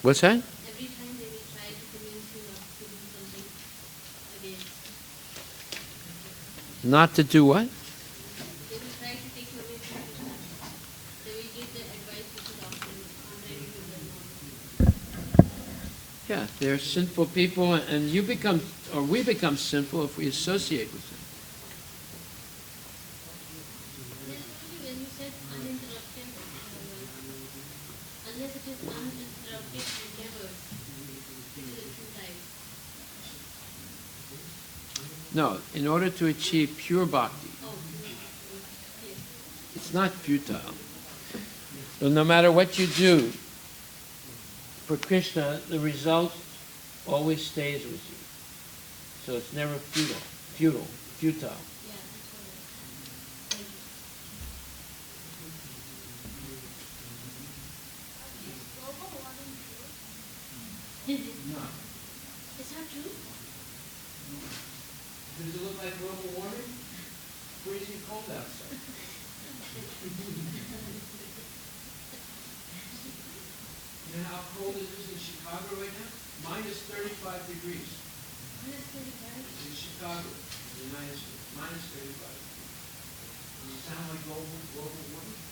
What's that? Every time they will try to convince you not to do something again. Not to do what? They will try to take away from you. They will give the advice which is often contrary to the norm. Yeah, they're sinful people, and you become, or we become sinful if we associate with them. When you said uninterrupted, unless it is uninterrupted endeavors, it is a true life. No, in order to achieve pure bhakti, Oh, yes. it's not futile. So no matter what you do for Krishna, the result always stays with you. So it's never futile. Yeah, that's all right. Thank you. Is it? No. It's not true? Does it look like global warming? Freezing cold outside. You know how cold it is in Chicago right now? Minus 35 degrees. Minus 35? In Chicago, the United States, minus 35. Does it sound like global warming?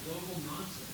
Global nonsense.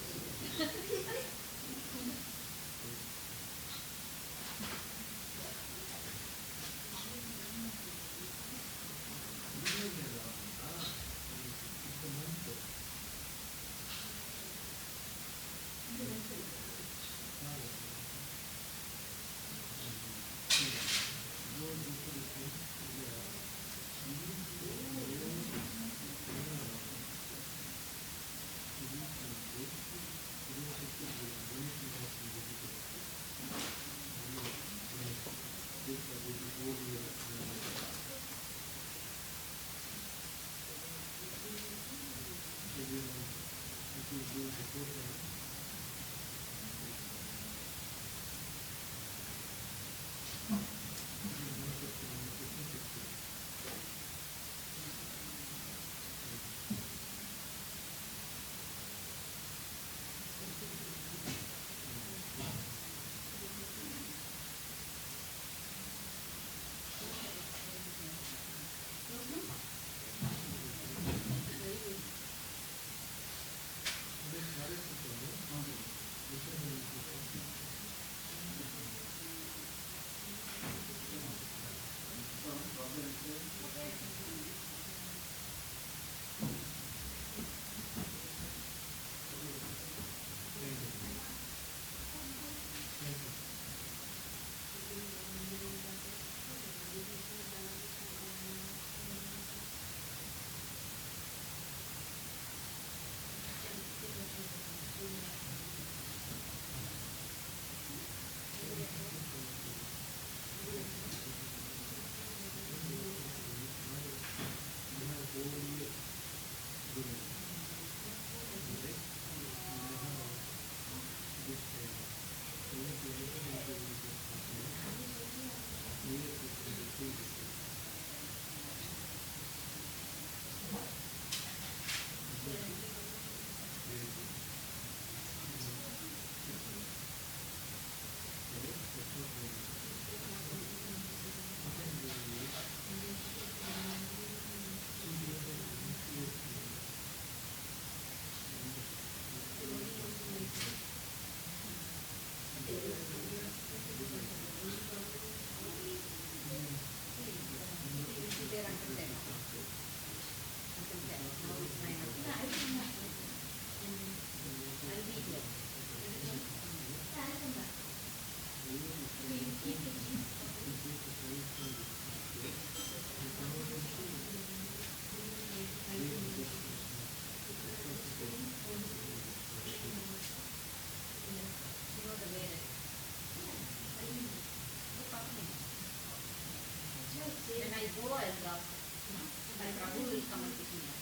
Prabhu will come and pick me up.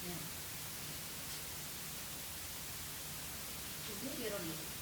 Yeah. Here only.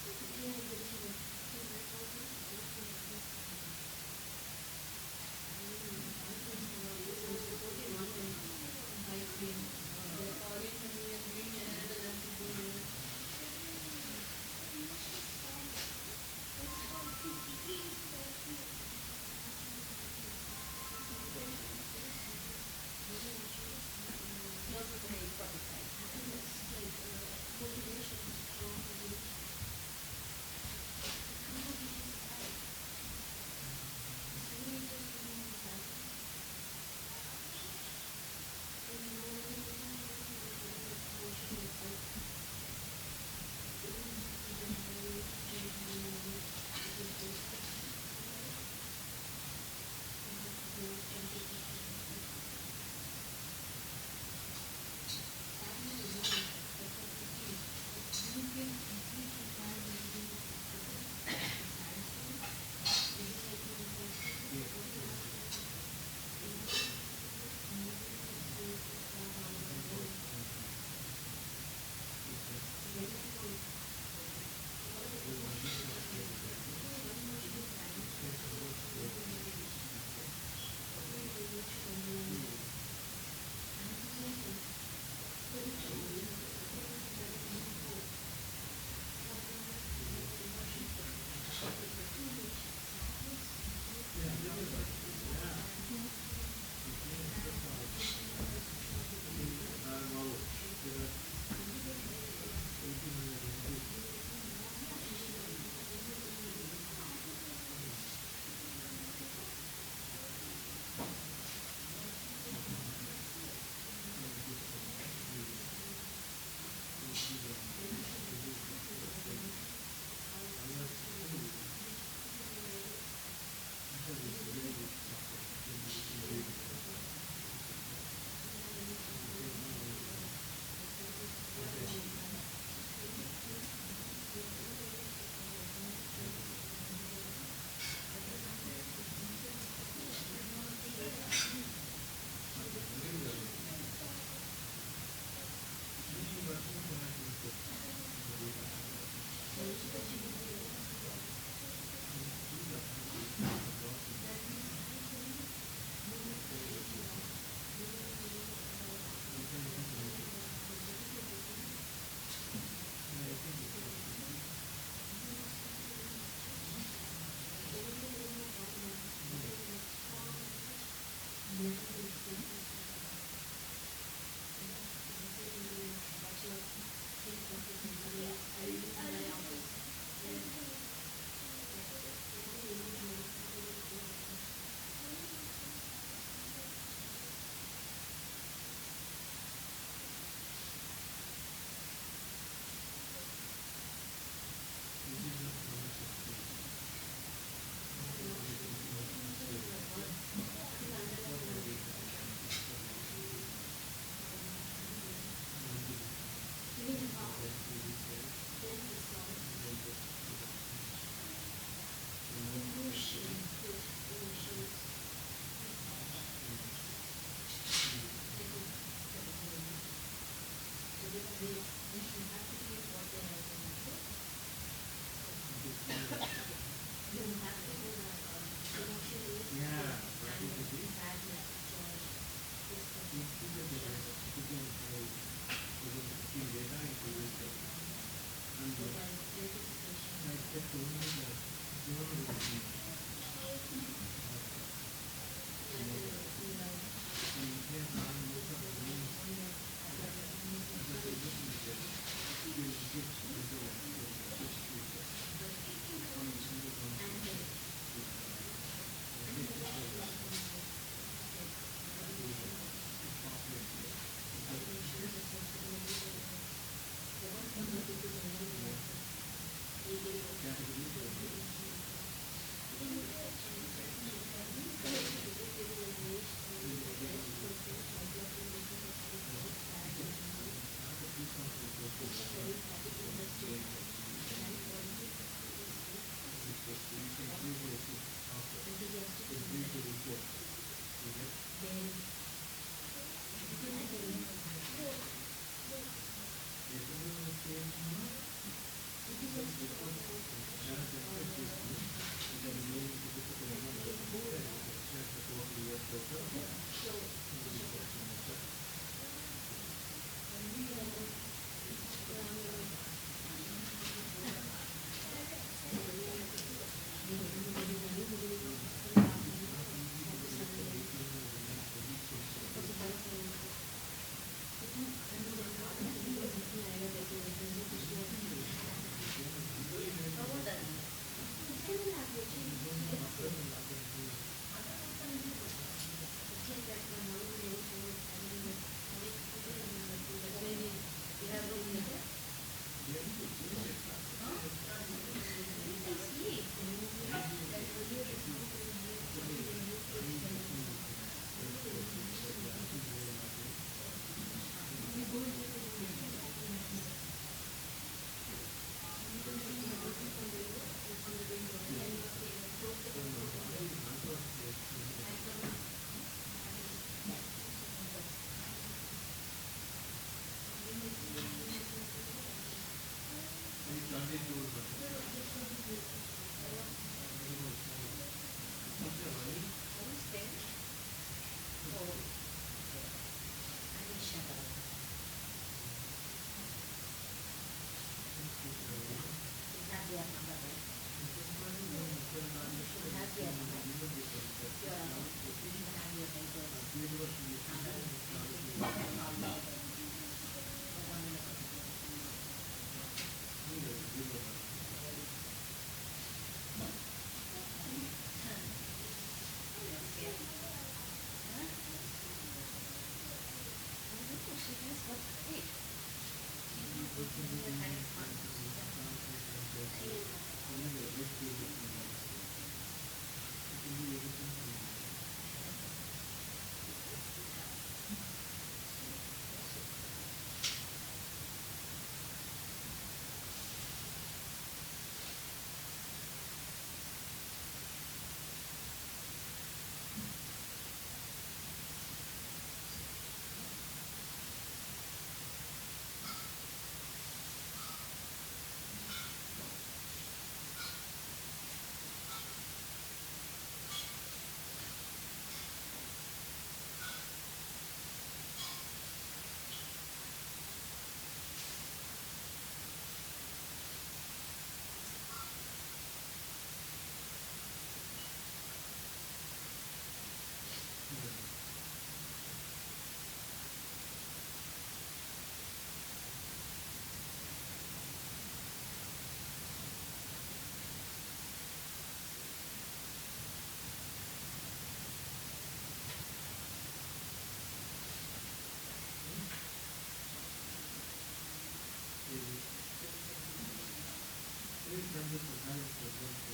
Please send the